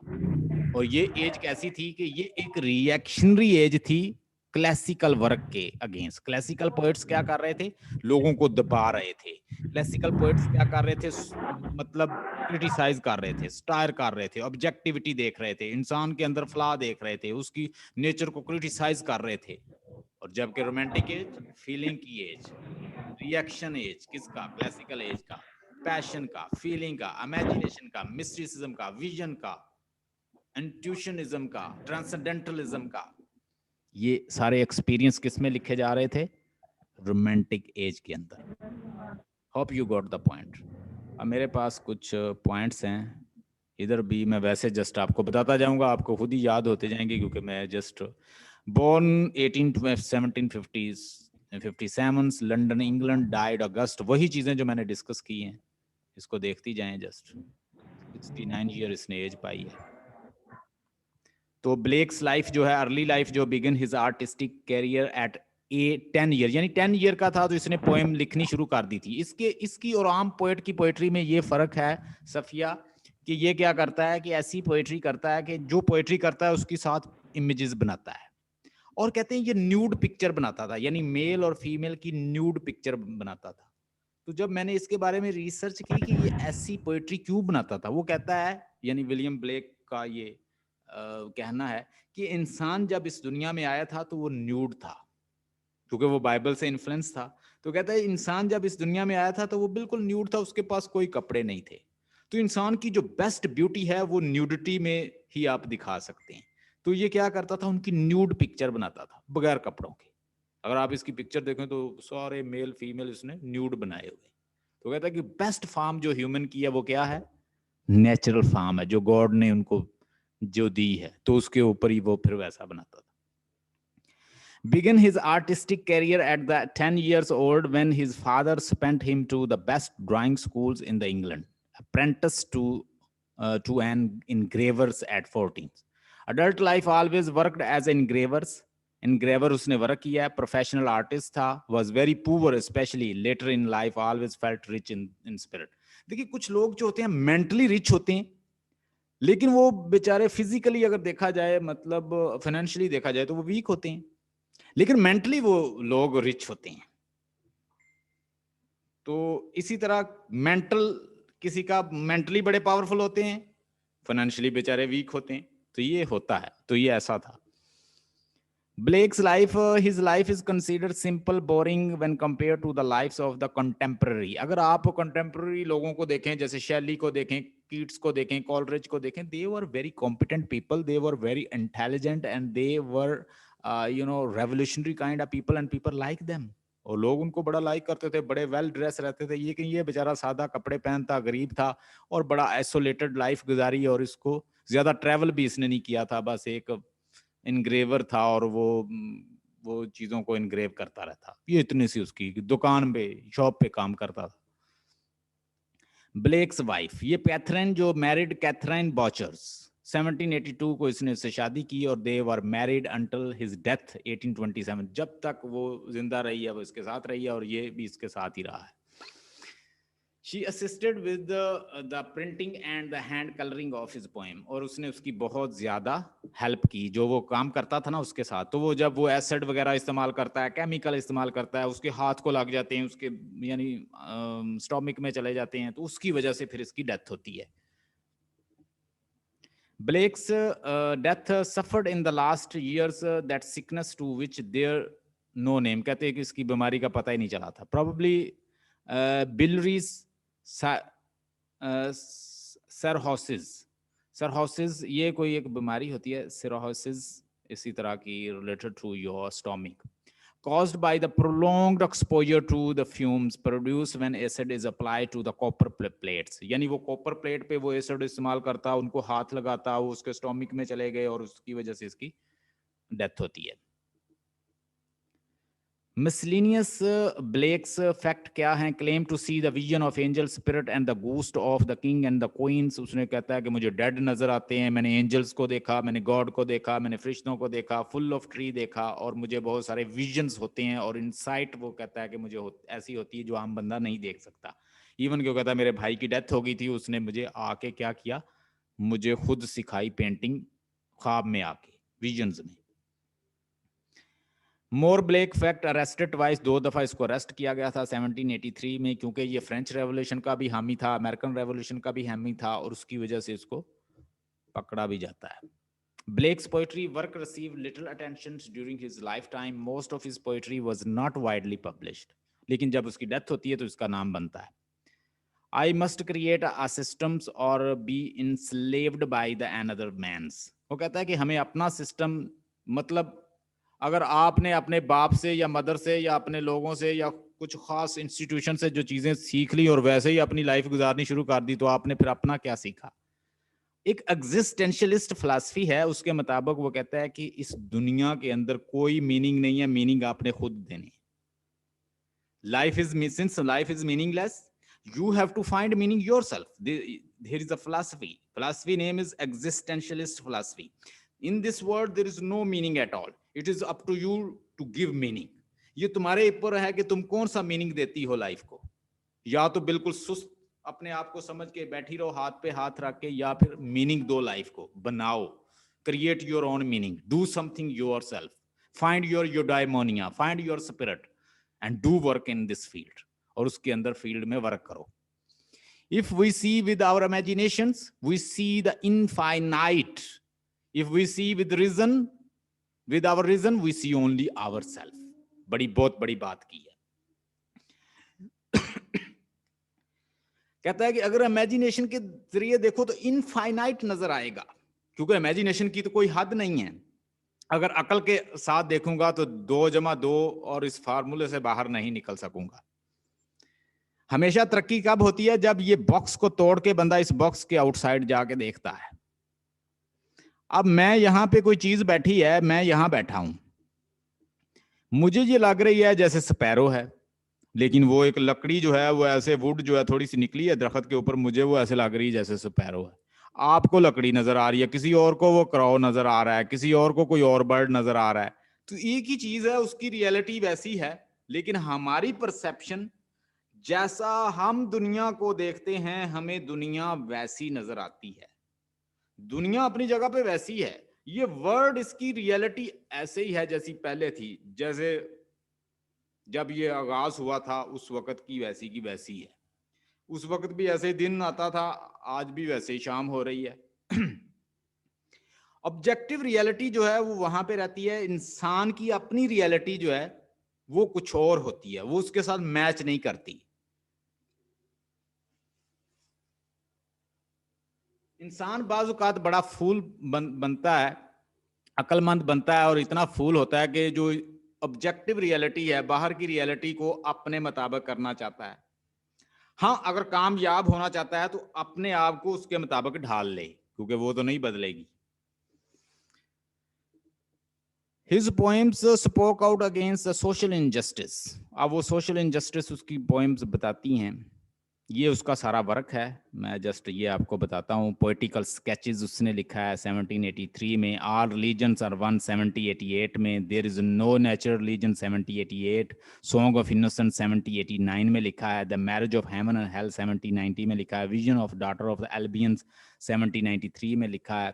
और ये एज कैसी थी कि ये एक रिएक्शनरी एज थी क्लासिकल वर्क के अगेंस्ट। क्लासिकल पोएट्स क्या कर रहे थे? लोगों को दबा रहे थे। क्लासिकल पोएट्स क्या कर रहे थे? मतलब क्रिटिसाइज कर रहे थे, स्टायर कर रहे थे, ऑब्जेक्टिविटी देख रहे थे, इंसान के अंदर फ्लॉ देख रहे थे, उसकी नेचर को क्रिटिसाइज कर रहे थे। और जबकि रोमांटिक एज फीलिंग की एज, रिएक्शन एज किसका? क्लासिकल एज का, पैशन का, फीलिंग का, इमेजिनेशन का, मिस्टिसिज्म का, विजन का, इंट्यूशनिज्म का, ट्रांसेंडेंटलिज्म का। ये सारे एक्सपीरियंस किस में लिखे जा रहे थे? रोमांटिक एज के अंदर। Hope you got the point. अब मेरे पास कुछ पॉइंट्स हैं इधर भी, मैं वैसे जस्ट आपको बताता जाऊंगा, आपको खुद ही याद होते जाएंगे क्योंकि मैं just born 1757 London England, died August, वही चीजें जो मैंने डिस्कस की हैं इसको देखती जाएं। जस्ट 69 ईयर इसने एज पाई है। तो ब्लेक्स लाइफ जो है, अर्ली लाइफ जो begin his artistic career at 10 year, यानी 10 ईयर का था तो इसने पोएम लिखनी शुरू कर दी थी। इसकी और आम पोएट की पोएट्री में ये फर्क है सफिया, कि ये क्या करता है कि ऐसी पोएट्री करता है कि जो पोएट्री करता है उसके साथ इमेजेस बनाता है। और कहते हैं ये न्यूड पिक्चर बनाता था, यानी मेल और फीमेल की न्यूड पिक्चर बनाता था। तो जब मैंने इसके बारे में रिसर्च की कि ये ऐसी पोएट्री क्यों बनाता था, वो कहता है, यानी विलियम ब्लेक का ये कहना है कि इंसान जब इस दुनिया में आया था तो वो न्यूड था, क्योंकि वो बाइबल से इन्फ्लुएंस था। तो कहता है इंसान जब इस दुनिया में आया था तो वो बिल्कुल न्यूड था, उसके पास कोई कपड़े नहीं थे। तो इंसान की जो बेस्ट ब्यूटी है वो न्यूडिटी में ही आप दिखा सकते हैं। तो ये क्या करता था, उनकी न्यूड पिक्चर बनाता था बगैर कपड़ों के। अगर आप इसकी पिक्चर देखें तो सारे मेल फीमेल इसने न्यूड बनाए हुए। तो कहता है कि बेस्ट फॉर्म जो ह्यूमन की है वो क्या है, नेचुरल फॉर्म है जो गॉड ने उनको जो दी है, तो उसके ऊपर ही वो फिर वैसा बनाता था। Began his artistic career at the 10 years old when his father sent him to the best drawing schools in the England. Apprenticed to an engravers at 14. Adult life always worked as engravers. Engraver उसने वर्क किया है, प्रोफेशनल आर्टिस्ट था, was very poor especially later in life, always felt rich in spirit. देखिए कुछ लोग जो होते हैं मेंटली रिच होते हैं, लेकिन वो बेचारे फिजिकली अगर देखा जाए, मतलब फाइनेंशियली देखा जाए तो वो वीक होते हैं, लेकिन मेंटली वो लोग रिच होते हैं। तो इसी तरह मेंटल किसी का मेंटली बड़े पावरफुल होते हैं, फाइनेंशियली बेचारे वीक होते हैं। तो ये होता है, तो ये ऐसा था। Blake's life, his life is considered simple, boring when compared to the lives of the contemporary. अगर आप contemporary लोगों को देखें, जैसे शैली को देखें, कीट्स को देखें, कॉलरिज को देखें, they were very competent people, they were very intelligent and they were revolutionary kind of people and people like them. और लोग उनको बड़ा लाइक करते थे, बड़े वेल ड्रेस रहते थे। ये बेचारा सादा कपड़े पहनता, गरीब था और बड़ा आइसोलेटेड लाइफ गुजारी, और इसको ज्यादा ट्रैवल भी इसने नहीं किया था, बस एक इनग्रेवर था और वो चीजों को इनग्रेव करता रहता। ये इतनी सी उसकी दुकान पे, शॉप पे काम करता था। ब्लेक्स वाइफ, ये कैथरीन, जो मैरिड कैथरीन बॉचर्स, 1782 को इसने इससे शादी की और they were married until his death 1827। जब तक वो जिंदा रही है वो इसके साथ रही है और ये भी इसके साथ ही रहा है। She assisted with the printing and the hand coloring of his poem, और उसने उसकी बहुत ज्यादा हेल्प की, जो वो काम करता था ना उसके साथ। तो वो जब वो एसिड वगैरह इस्तेमाल करता है, केमिकल इस्तेमाल करता है, उसके हाथ को लग जाते हैं, उसके यानी स्टोमिक में चले जाते हैं, तो उसकी वजह से फिर इसकी डेथ होती है। Blake's death suffered in the last years that sickness to which there no name, कहते हैं कि इसकी बीमारी का पता ही नहीं चला था। Probably biliary सरहोसिस, ये कोई एक बीमारी होती है, सिरोसिस, इसी तरह की, related to your stomach, caused by the prolonged exposure to the fumes produced when acid is applied to the copper plates. यानी वो कॉपर प्लेट पे वो एसिड इस्तेमाल करता, उनको हाथ लगाता, वो उसके स्टोमिक में चले गए और उसकी वजह से इसकी डेथ होती है। मिसलिनियस ब्लेक्स फैक्ट क्या है? Claim to see the vision of angel spirit and the ghost of the king and the queens. उसने कहता है कि मुझे डेड नजर आते हैं, मैंने एंजल्स को देखा, मैंने गॉड को देखा, मैंने फरिश्तों को देखा, फुल ऑफ ट्री देखा, और मुझे बहुत सारे विजन्स होते हैं और इनसाइट वो कहता है कि मुझे ऐसी होती है जो आम बंदा नहीं देख सकता। इवन क्यों कहता है मेरे भाई की डेथ हो गई थी, उसने मुझे आके क्या किया, मुझे खुद सिखाई पेंटिंग, ख्वाब में आके, विजन्स में। मोर ब्लेक फैक्ट, अरेस्टेड ट्वाइस, 2 दफा इसको अरेस्ट किया गया था 1783 में, क्योंकि ये फ्रेंच रेवोल्यूशन का भी हामी था, अमेरिकन रेवोल्यूशन का भी हामी था, और उसकी वजह से इसको पकड़ा भी जाता है। Blake's poetry work received little attention during his lifetime. Most of his poetry was not widely published. लेकिन जब उसकी डेथ होती है तो इसका नाम बनता है। I must create a systems or be enslaved by the another man's. वो कहता है कि हमें अपना सिस्टम, मतलब अगर आपने अपने बाप से या मदर से या अपने लोगों से या कुछ खास इंस्टीट्यूशन से जो चीजें सीख ली और वैसे ही अपनी लाइफ गुजारनी शुरू कर दी, तो आपने फिर अपना क्या सीखा? एक एग्जिस्टेंशियलिस्ट फिलॉसफी है, उसके मुताबिक वो कहता है कि इस दुनिया के अंदर कोई मीनिंग नहीं है, मीनिंग आपने खुद देनी। Life is since life is meaningless, you have to find meaning yourself. There is a philosophy name is existentialist philosophy. In this world there is no meaning at all. It is up to you to give meaning. ये तुम्हारे ऊपर है कि तुम कौन सा मीनिंग देती हो लाइफ को। या तो बिल्कुल सुस्त अपने आप को समझ के बैठी रहो हाथ पे हाथ रख के, या फिर मीनिंग दो, लाइफ को बनाओ, create your own meaning, do something yourself, find your eudaimonia, find your spirit and do work in this field, और उसके अंदर फील्ड में वर्क करो। If we see with our imaginations, we see the infinite. If we see with reason, with our reason, we see only ourselves. बहुत बड़ी बात की है। कहता है कि अगर इमेजिनेशन के जरिए देखो तो इनफाइनाइट नजर आएगा, क्योंकि इमेजिनेशन की तो कोई हद नहीं है। अगर अकल के साथ देखूंगा तो 2 + 2 और इस फार्मूले से बाहर नहीं निकल सकूंगा। हमेशा तरक्की कब होती है? जब ये बॉक्स को तोड़ के बंदा इस बॉक्स के आउटसाइड जाके देखता है। अब मैं यहां पे कोई चीज बैठी है, मैं यहां बैठा हूं, मुझे ये लग रही है जैसे स्पैरो है, लेकिन वो एक लकड़ी जो है वो ऐसे वुड जो है थोड़ी सी निकली है दरख्त के ऊपर, मुझे वो ऐसे लग रही है जैसे स्पैरो है। आपको लकड़ी नजर आ रही है, किसी और को वो क्राउ नजर आ रहा है, किसी और को कोई और बर्ड नजर आ रहा है। तो एक ही चीज है, उसकी रियलिटी वैसी है, लेकिन हमारी परसेप्शन, जैसा हम दुनिया को देखते हैं, हमें दुनिया वैसी नजर आती है। दुनिया अपनी जगह पे वैसी है, ये वर्ड, इसकी रियलिटी ऐसे ही है जैसी पहले थी। जैसे जब ये आगाज हुआ था उस वक्त की वैसी है। उस वक्त भी ऐसे ही दिन आता था, आज भी वैसे ही शाम हो रही है। ऑब्जेक्टिव रियलिटी जो है वो वहां पे रहती है। इंसान की अपनी रियलिटी जो है वो कुछ और होती है, वो उसके साथ मैच नहीं करती। इंसान बाज़-औक़ात बड़ा फूल बनता है, अक्लमंद बनता है और इतना फूल होता है कि जो ऑब्जेक्टिव रियलिटी है, बाहर की रियलिटी को अपने मुताबिक करना चाहता है। हाँ, अगर कामयाब होना चाहता है तो अपने आप को उसके मुताबिक ढाल ले, क्योंकि वो तो नहीं बदलेगी। His poems spoke out against the social injustice. अब वो सोशल इनजस्टिस उसकी पोएम्स बताती हैं। ये उसका सारा वर्क है, मैं जस्ट ये आपको बताता हूँ। पोइटिकल स्केचेस उसने लिखा है 1783 में, आल रिलीजन्स आर वन 1788 में, there is no natural religion 1788, song of innocent 1789 में लिखा है, the marriage of heaven and hell 1790 में लिखा है, vision of daughter of the Albions 1793 में लिखा है,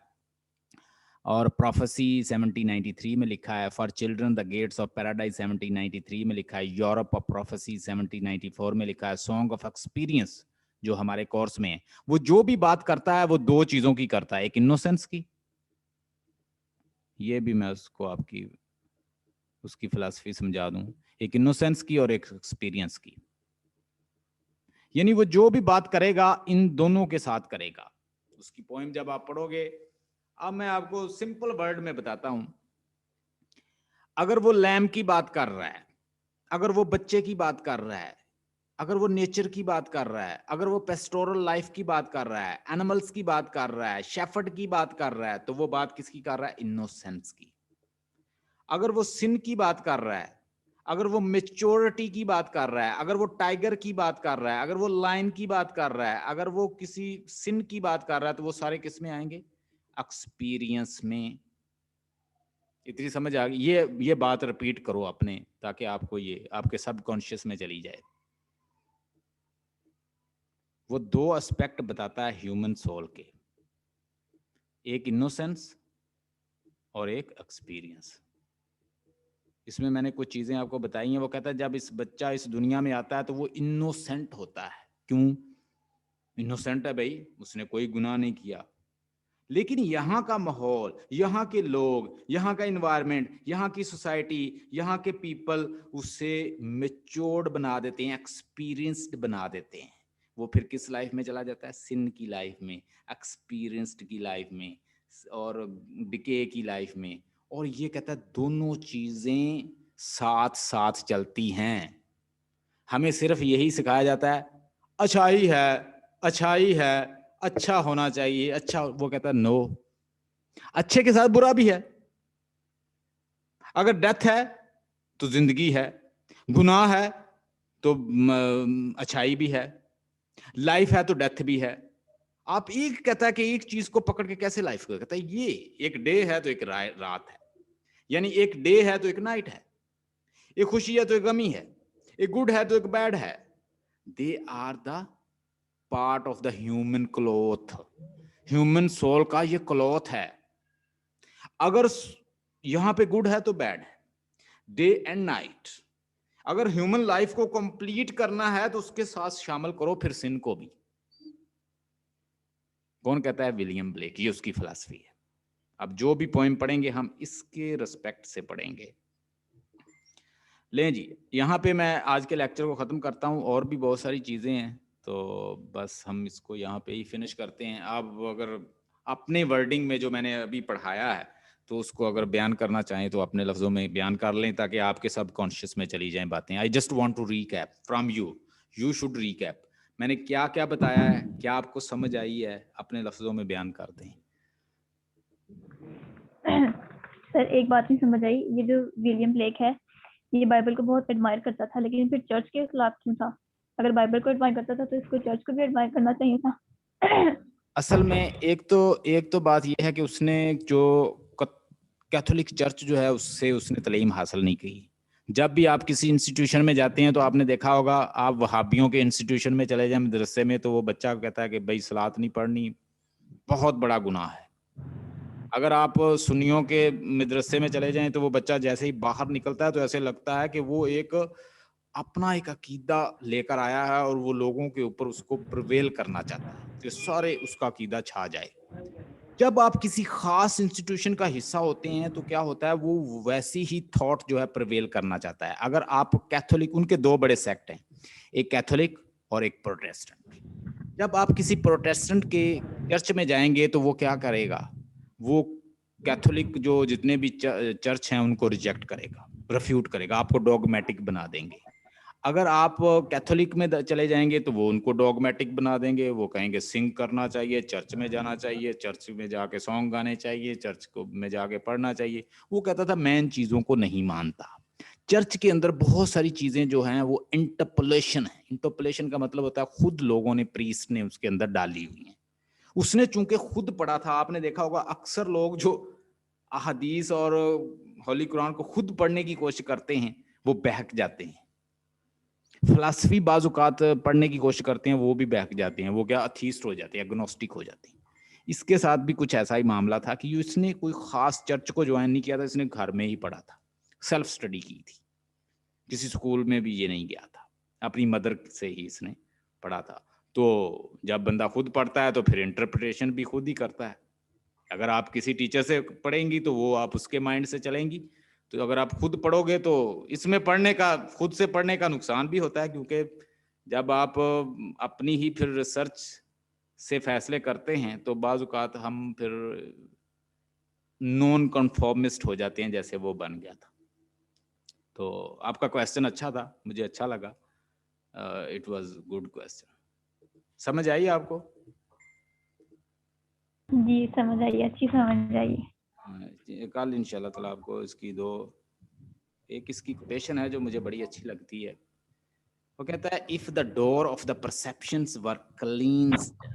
और प्रोफेसी 1793 में लिखा है, for children the gates of paradise 1793 में लिखा है, यूरोप ऑफ प्रोफेसी 1794 में लिखा है, सॉन्ग ऑफ एक्सपीरियंस जो हमारे कोर्स में है, वो जो भी बात करता है वो 2 चीजों की करता है, एक इनोसेंस की, ये भी मैं उसको आपकी उसकी फिलॉसफी समझा दूं, एक इनोसेंस की और एक एक्सपीरियंस की। यानी वो जो भी बात करेगा इन दोनों के साथ करेगा। उसकी पोएम जब आप पढ़ोगे, अब मैं आपको सिंपल वर्ड में बताता हूं। अगर वो लैम की बात कर रहा है, अगर वो बच्चे की बात कर रहा है, अगर वो नेचर की बात कर रहा है, अगर वो पेस्टोरल लाइफ की बात कर रहा है, एनिमल्स की बात कर रहा है, शेफर्ड की बात कर रहा है, तो वो बात किसकी कर रहा है? इनोसेंस की। अगर वो सिन की बात कर रहा है, अगर वो मेच्योरिटी की बात कर रहा है, अगर वो टाइगर की बात कर रहा है, अगर वो लायन की बात कर रहा है, अगर वो किसी सिन की बात कर रहा है, तो वो सारे किस में आएंगे? एक्सपीरियंस में। इतनी समझ आ गई? ये बात रिपीट करो अपने, ताकि आपको ये आपके सबकॉन्शियस में चली जाए। वो 2 एस्पेक्ट बताता है ह्यूमन सोल के, एक इनोसेंस और एक एक्सपीरियंस। इसमें मैंने कुछ चीजें आपको बताई हैं। वो कहता है जब इस बच्चा इस दुनिया में आता है तो वो इनोसेंट होता है। क्यों इनोसेंट है? भाई उसने कोई गुनाह नहीं किया, लेकिन यहाँ का माहौल, यहाँ के लोग, यहाँ का इन्वायरमेंट, यहाँ की सोसाइटी, यहाँ के पीपल उसे मेच्योर्ड बना देते हैं, एक्सपीरियंस्ड बना देते हैं। वो फिर किस लाइफ में चला जाता है? सिन की लाइफ में, एक्सपीरियंस्ड की लाइफ में और डिके की लाइफ में। और ये कहता है दोनों चीजें साथ साथ चलती हैं। हमें सिर्फ यही सिखाया जाता है अच्छाई है, अच्छाई है, अच्छा होना चाहिए, अच्छा। वो कहता है नो, अच्छे के साथ बुरा भी है। अगर डेथ है तो जिंदगी है, गुनाह है तो अच्छाई भी है, लाइफ है तो डेथ भी है। आप एक कहता है कि एक चीज को पकड़ के कैसे लाइफ को, कहता है ये एक डे है तो एक रात है, यानी एक डे है तो एक नाइट है, एक खुशी है तो एक गमी है, एक गुड है तो एक बैड है। They are the part of the human cloth. Human soul का ये क्लॉथ है। अगर यहां पे गुड है तो बैड है, डे एंड नाइट। अगर ह्यूमन लाइफ को कंप्लीट करना है तो उसके साथ शामिल करो फिर सिन को भी। कौन कहता है? William Blake. ये उसकी फिलॉसफी है। अब जो भी पोएम पढ़ेंगे हम इसके रिस्पेक्ट से पढ़ेंगे। लें जी, यहाँ पे मैं आज के लेक्चर को ख़त्म करता हूँ। और भी बहुत सारी चीज़ें हैं तो बस हम इसको यहाँ पे ही फिनिश करते हैं। आप अगर अपने वर्डिंग में जो मैंने अभी पढ़ाया है तो उसको अगर बयान करना चाहें तो अपने लफ्जों में बयान कर लें, ताकि आपके सब कॉन्शियस में चली जाएं बातें। I just want to recap from you, you should recap. मैंने क्या क्या बताया है, क्या आपको समझ आई है, अपने लफ्जों में बयान कर दें। सर एक बात नहीं समझ आई, ये जो विलियम ब्लेक है ये बाइबल को बहुत एडमायर करता था, लेकिन फिर चर्च के खिलाफ क्यों था? अगर बाइबल को एडमायर करता था तो इसको चर्च को भी एडमायर करना चाहिए था। असल में एक तो बात यह है कि उसने जो कैथोलिक चर्च जो है उससे उसने तलीम हासिल नहीं की। जब भी आप किसी इंस्टीट्यूशन में जाते हैं तो आपने देखा होगा, आप वहाबियों के इंस्टीट्यूशन में चले जाएं मदरसे में, तो वो बच्चा कहता है कि भाई सलात नहीं पढ़नी, बहुत बड़ा गुनाह है। अगर आप सुन्नियों के मदरसे में चले जाएं तो वो बच्चा जैसे ही बाहर निकलता है तो ऐसे लगता है कि वो एक अपना एक अकीदा लेकर आया है और वो लोगों के ऊपर उसको प्रिवेल करना चाहता है, तो सारे उसका अकीदा छा जाए। जब आप किसी खास इंस्टीट्यूशन का हिस्सा होते हैं तो क्या होता है, वो वैसी ही थॉट जो है प्रिवेल करना चाहता है। अगर आप कैथोलिक, उनके दो बड़े सेक्ट हैं, एक कैथोलिक और एक प्रोटेस्टेंट। जब आप किसी प्रोटेस्टेंट के चर्च में जाएंगे तो वो क्या करेगा, वो कैथोलिक जो जितने भी चर्च हैं उनको रिजेक्ट करेगा, रिफ्यूट करेगा, आपको डॉगमेटिक बना देंगे। अगर आप कैथोलिक में चले जाएंगे तो वो उनको डॉगमेटिक बना देंगे, वो कहेंगे सिंग करना चाहिए, चर्च में जाना चाहिए, चर्च में जाके सॉन्ग गाने चाहिए, चर्च को में जाके पढ़ना चाहिए। वो कहता था मैं इन चीज़ों को नहीं मानता। चर्च के अंदर बहुत सारी चीज़ें जो हैं वो इंटरपोलेशन है। इंटरपोलेशन का मतलब होता है खुद लोगों ने, प्रीस्ट ने उसके अंदर डाली हुई है। उसने चूंकि खुद पढ़ा था, आपने देखा होगा अक्सर लोग जो अहादीस और होली कुरान को खुद पढ़ने की कोशिश करते हैं वो बहक जाते हैं। फिलासफी बाजुकात पढ़ने की कोशिश करते हैं, वो भी बहक जाते हैं, वो क्या अथीस्ट हो जाते हैं, एग्नोस्टिक हो जाते हैं। इसके साथ भी कुछ ऐसा ही मामला था कि इसने कोई खास चर्च को ज्वाइन नहीं किया था, इसने घर में ही पढ़ा था, सेल्फ स्टडी की थी, किसी स्कूल में भी ये नहीं गया था, अपनी मदर से ही इसने पढ़ा था। तो जब बंदा खुद पढ़ता है तो फिर इंटरप्रिटेशन भी खुद ही करता है। अगर आप किसी टीचर से पढ़ेंगी तो वो आप उसके माइंड से चलेंगी, तो अगर आप खुद पढ़ोगे तो इसमें पढ़ने का, खुद से पढ़ने का नुकसान भी होता है, क्योंकि जब आप अपनी ही फिर रिसर्च से फैसले करते हैं तो बाज़ औक़ात हम फिर नॉन कन्फॉर्मिस्ट हो जाते हैं, जैसे वो बन गया था। तो आपका क्वेश्चन अच्छा था, मुझे अच्छा लगा, इट वाज गुड क्वेश्चन। समझ आई आपको? जी समझ आई, अच्छी समझ आई। कल इंशाल्लाह ताला आपको इसकी दो, एक इसकी कोटेशन है जो मुझे बड़ी अच्छी लगती है। वो कहता है if the door of the perceptions were cleansed,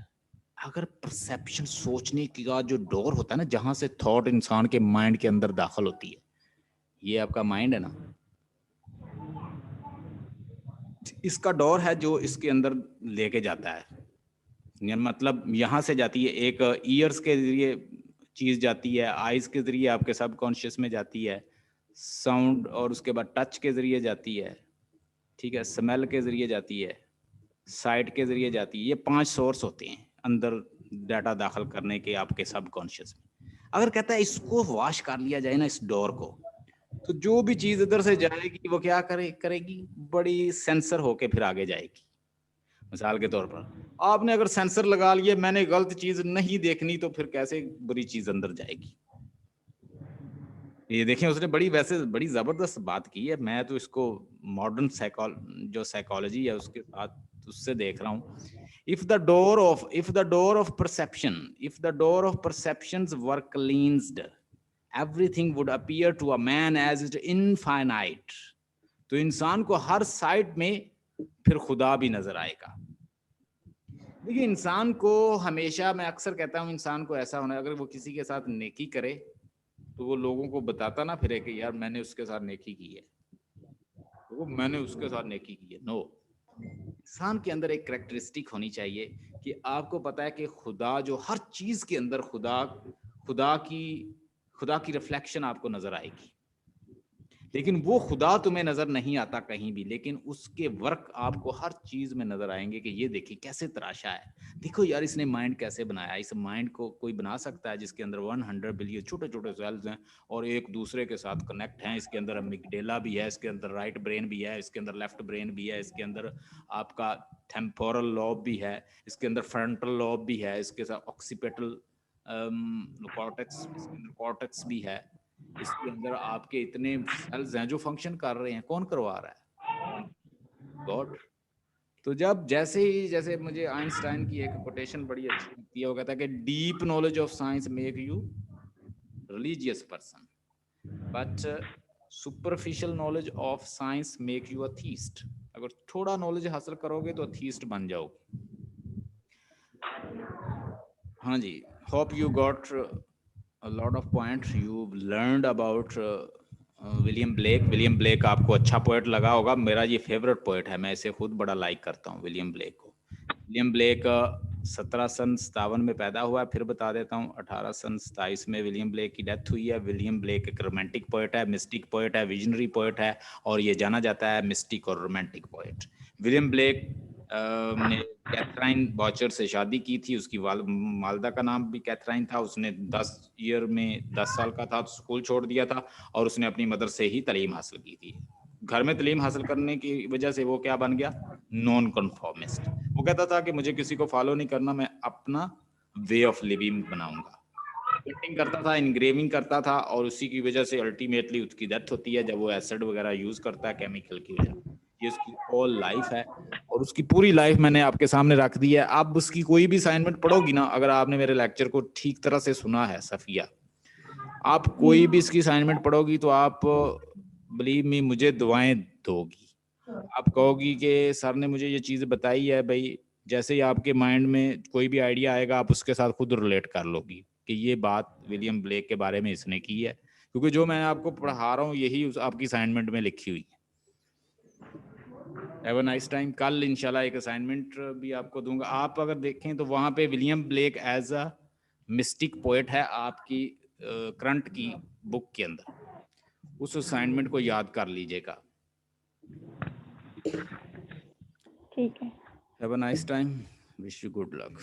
अगर परसेप्शन, सोचने का जो डोर होता है ना, जहां से थॉट इंसान के माइंड के अंदर दाखिल होती है, ये आपका माइंड है ना, इसका डोर है जो इसके अंदर लेके जाता है, मतलब यहाँ से जाती है, एक ईयर्स के जरिए चीज जाती है, आइज के जरिए आपके सबकॉन्शियस में जाती है, साउंड और उसके बाद टच के जरिए जाती है, ठीक है, स्मेल के जरिए जाती है, साइट के जरिए जाती है। ये 5 सोर्स होते हैं अंदर डाटा दाखिल करने के आपके सबकॉन्शियस में। अगर कहता है इसको वॉश कर लिया जाए ना, इस डोर को, तो जो भी चीज इधर से जाएगी वो क्या करेगी, बड़ी सेंसर होके फिर आगे जाएगी। मिसाल के तौर पर आपने अगर सेंसर लगा लिए, मैंने गलत चीज नहीं देखनी, तो फिर कैसे बुरी चीज अंदर जाएगी। ये देखें, उसने वैसे बड़ी जबरदस्त बात की है। मैं तो इसको मॉडर्न जो साइकोलॉजी है उसके साथ उससे देख रहा हूँ। If the door of perceptions were cleansed, everything would appear to a man as it infinite, तो इंसान को हर साइड में फिर खुदा भी नजर आएगा। देखिए, इंसान को हमेशा, मैं अक्सर कहता हूँ, इंसान को ऐसा होना, अगर वो किसी के साथ नेकी करे तो वो लोगों को बताता ना फिरे कि यार मैंने उसके साथ नेकी की है, तो वो मैंने उसके साथ नेकी की है। नो, इंसान के अंदर एक कैरेक्टरिस्टिक होनी चाहिए कि आपको पता है कि खुदा जो हर चीज के अंदर, खुदा की रिफ्लेक्शन आपको नजर आएगी। लेकिन वो खुदा तुम्हें नजर नहीं आता कहीं भी, लेकिन उसके वर्क आपको हर चीज में नजर आएंगे कि ये देखिए कैसे तराशा है, देखो यार इसने माइंड कैसे बनाया। इस माइंड को कोई बना सकता है जिसके अंदर 100 बिलियन छोटे छोटे सेल्स हैं और एक दूसरे के साथ कनेक्ट हैं। इसके अंदर अमिगडेला भी है, इसके अंदर राइट ब्रेन भी है, इसके अंदर लेफ्ट ब्रेन भी है, इसके अंदर आपका टेम्पोरल लॉब भी है, इसके अंदर फ्रंटल लॉब भी है, इसके साथ ऑक्सीपिटल कॉर्टेक्स, इसके अंदर कॉर्टेक्स भी है, इसके अंदर आपके इतने सेल्स हैं जो फंक्शन कर रहे हैं। कौन करवा रहा है? गॉड। तो जब जैसे मुझे आइंस्टाइन की एक कोटेशन बड़ी अच्छी लगती है, वो कहता है कि deep knowledge of science make you religious person, but superficial knowledge of science make you a theist. अगर थोड़ा नॉलेज हासिल करोगे तो थीस्ट बन जाओगे। हाँ जी, hope you got a lot of points you learned about William Blake. William Blake आपको अच्छा पोएट लगा होगा, मेरा ये फेवरेट पोएट है, मैं इसे खुद बड़ा लाइक करता हूँ विलियम ब्लेक को। विलियम ब्लेक 1757 में पैदा हुआ है, फिर बता देता हूँ 1827 में विलियम ब्लेक की डेथ हुई है। विलियम ब्लेक एक रोमांटिक पोएट है, मिस्टिक पोएट है, विजनरी पोएट है, और ये जाना जाता है मिस्टिक और रोमांटिक पोएट। विलियम ब्लेक ने कैथराइन बॉचर से शादी की थी, उसकी वालदा का नाम भी कैथराइन था। उसने 10 साल का था तो स्कूल छोड़ दिया था, और उसने अपनी मदर से ही तालीम हासिल की थी। घर में तालीम हासिल करने की वजह से वो क्या बन गया? Non conformist. वो कहता था कि मुझे किसी को फॉलो नहीं करना, मैं अपना वे ऑफ लिविंग बनाऊंगा। पेंटिंग करता था, इनग्रेविंग करता था, और उसी की वजह से अल्टीमेटली उसकी डेथ होती है जब वो एसिड वगैरह यूज करता है केमिकल की वजह। ये उसकी ऑल लाइफ है, और उसकी पूरी लाइफ मैंने आपके सामने रख दी है। आप उसकी कोई भी असाइनमेंट पढ़ोगी ना, अगर आपने मेरे लेक्चर को ठीक तरह से सुना है सफिया, आप कोई भी इसकी असाइनमेंट पढ़ोगी तो आप बिलीव मी मुझे दुआएं दोगी। आप कहोगी कि सर ने मुझे ये चीज बताई है, भाई जैसे ही आपके माइंड में कोई भी आइडिया आएगा आप उसके साथ खुद रिलेट कर लोगी कि ये बात विलियम ब्लेक के बारे में इसने की है, क्योंकि जो मैं आपको पढ़ा रहा हूँ यही आपकी असाइनमेंट में लिखी हुई है। Have a nice time. कल इंशाल्लाह एक असाइनमेंट भी आपको दूंगा। आप अगर देखें तो वहां पे William Blake as a mystic poet है आपकी करंट की बुक के अंदर, उस असाइनमेंट को याद कर लीजिएगा। ठीक है। Have a nice time, wish you good luck.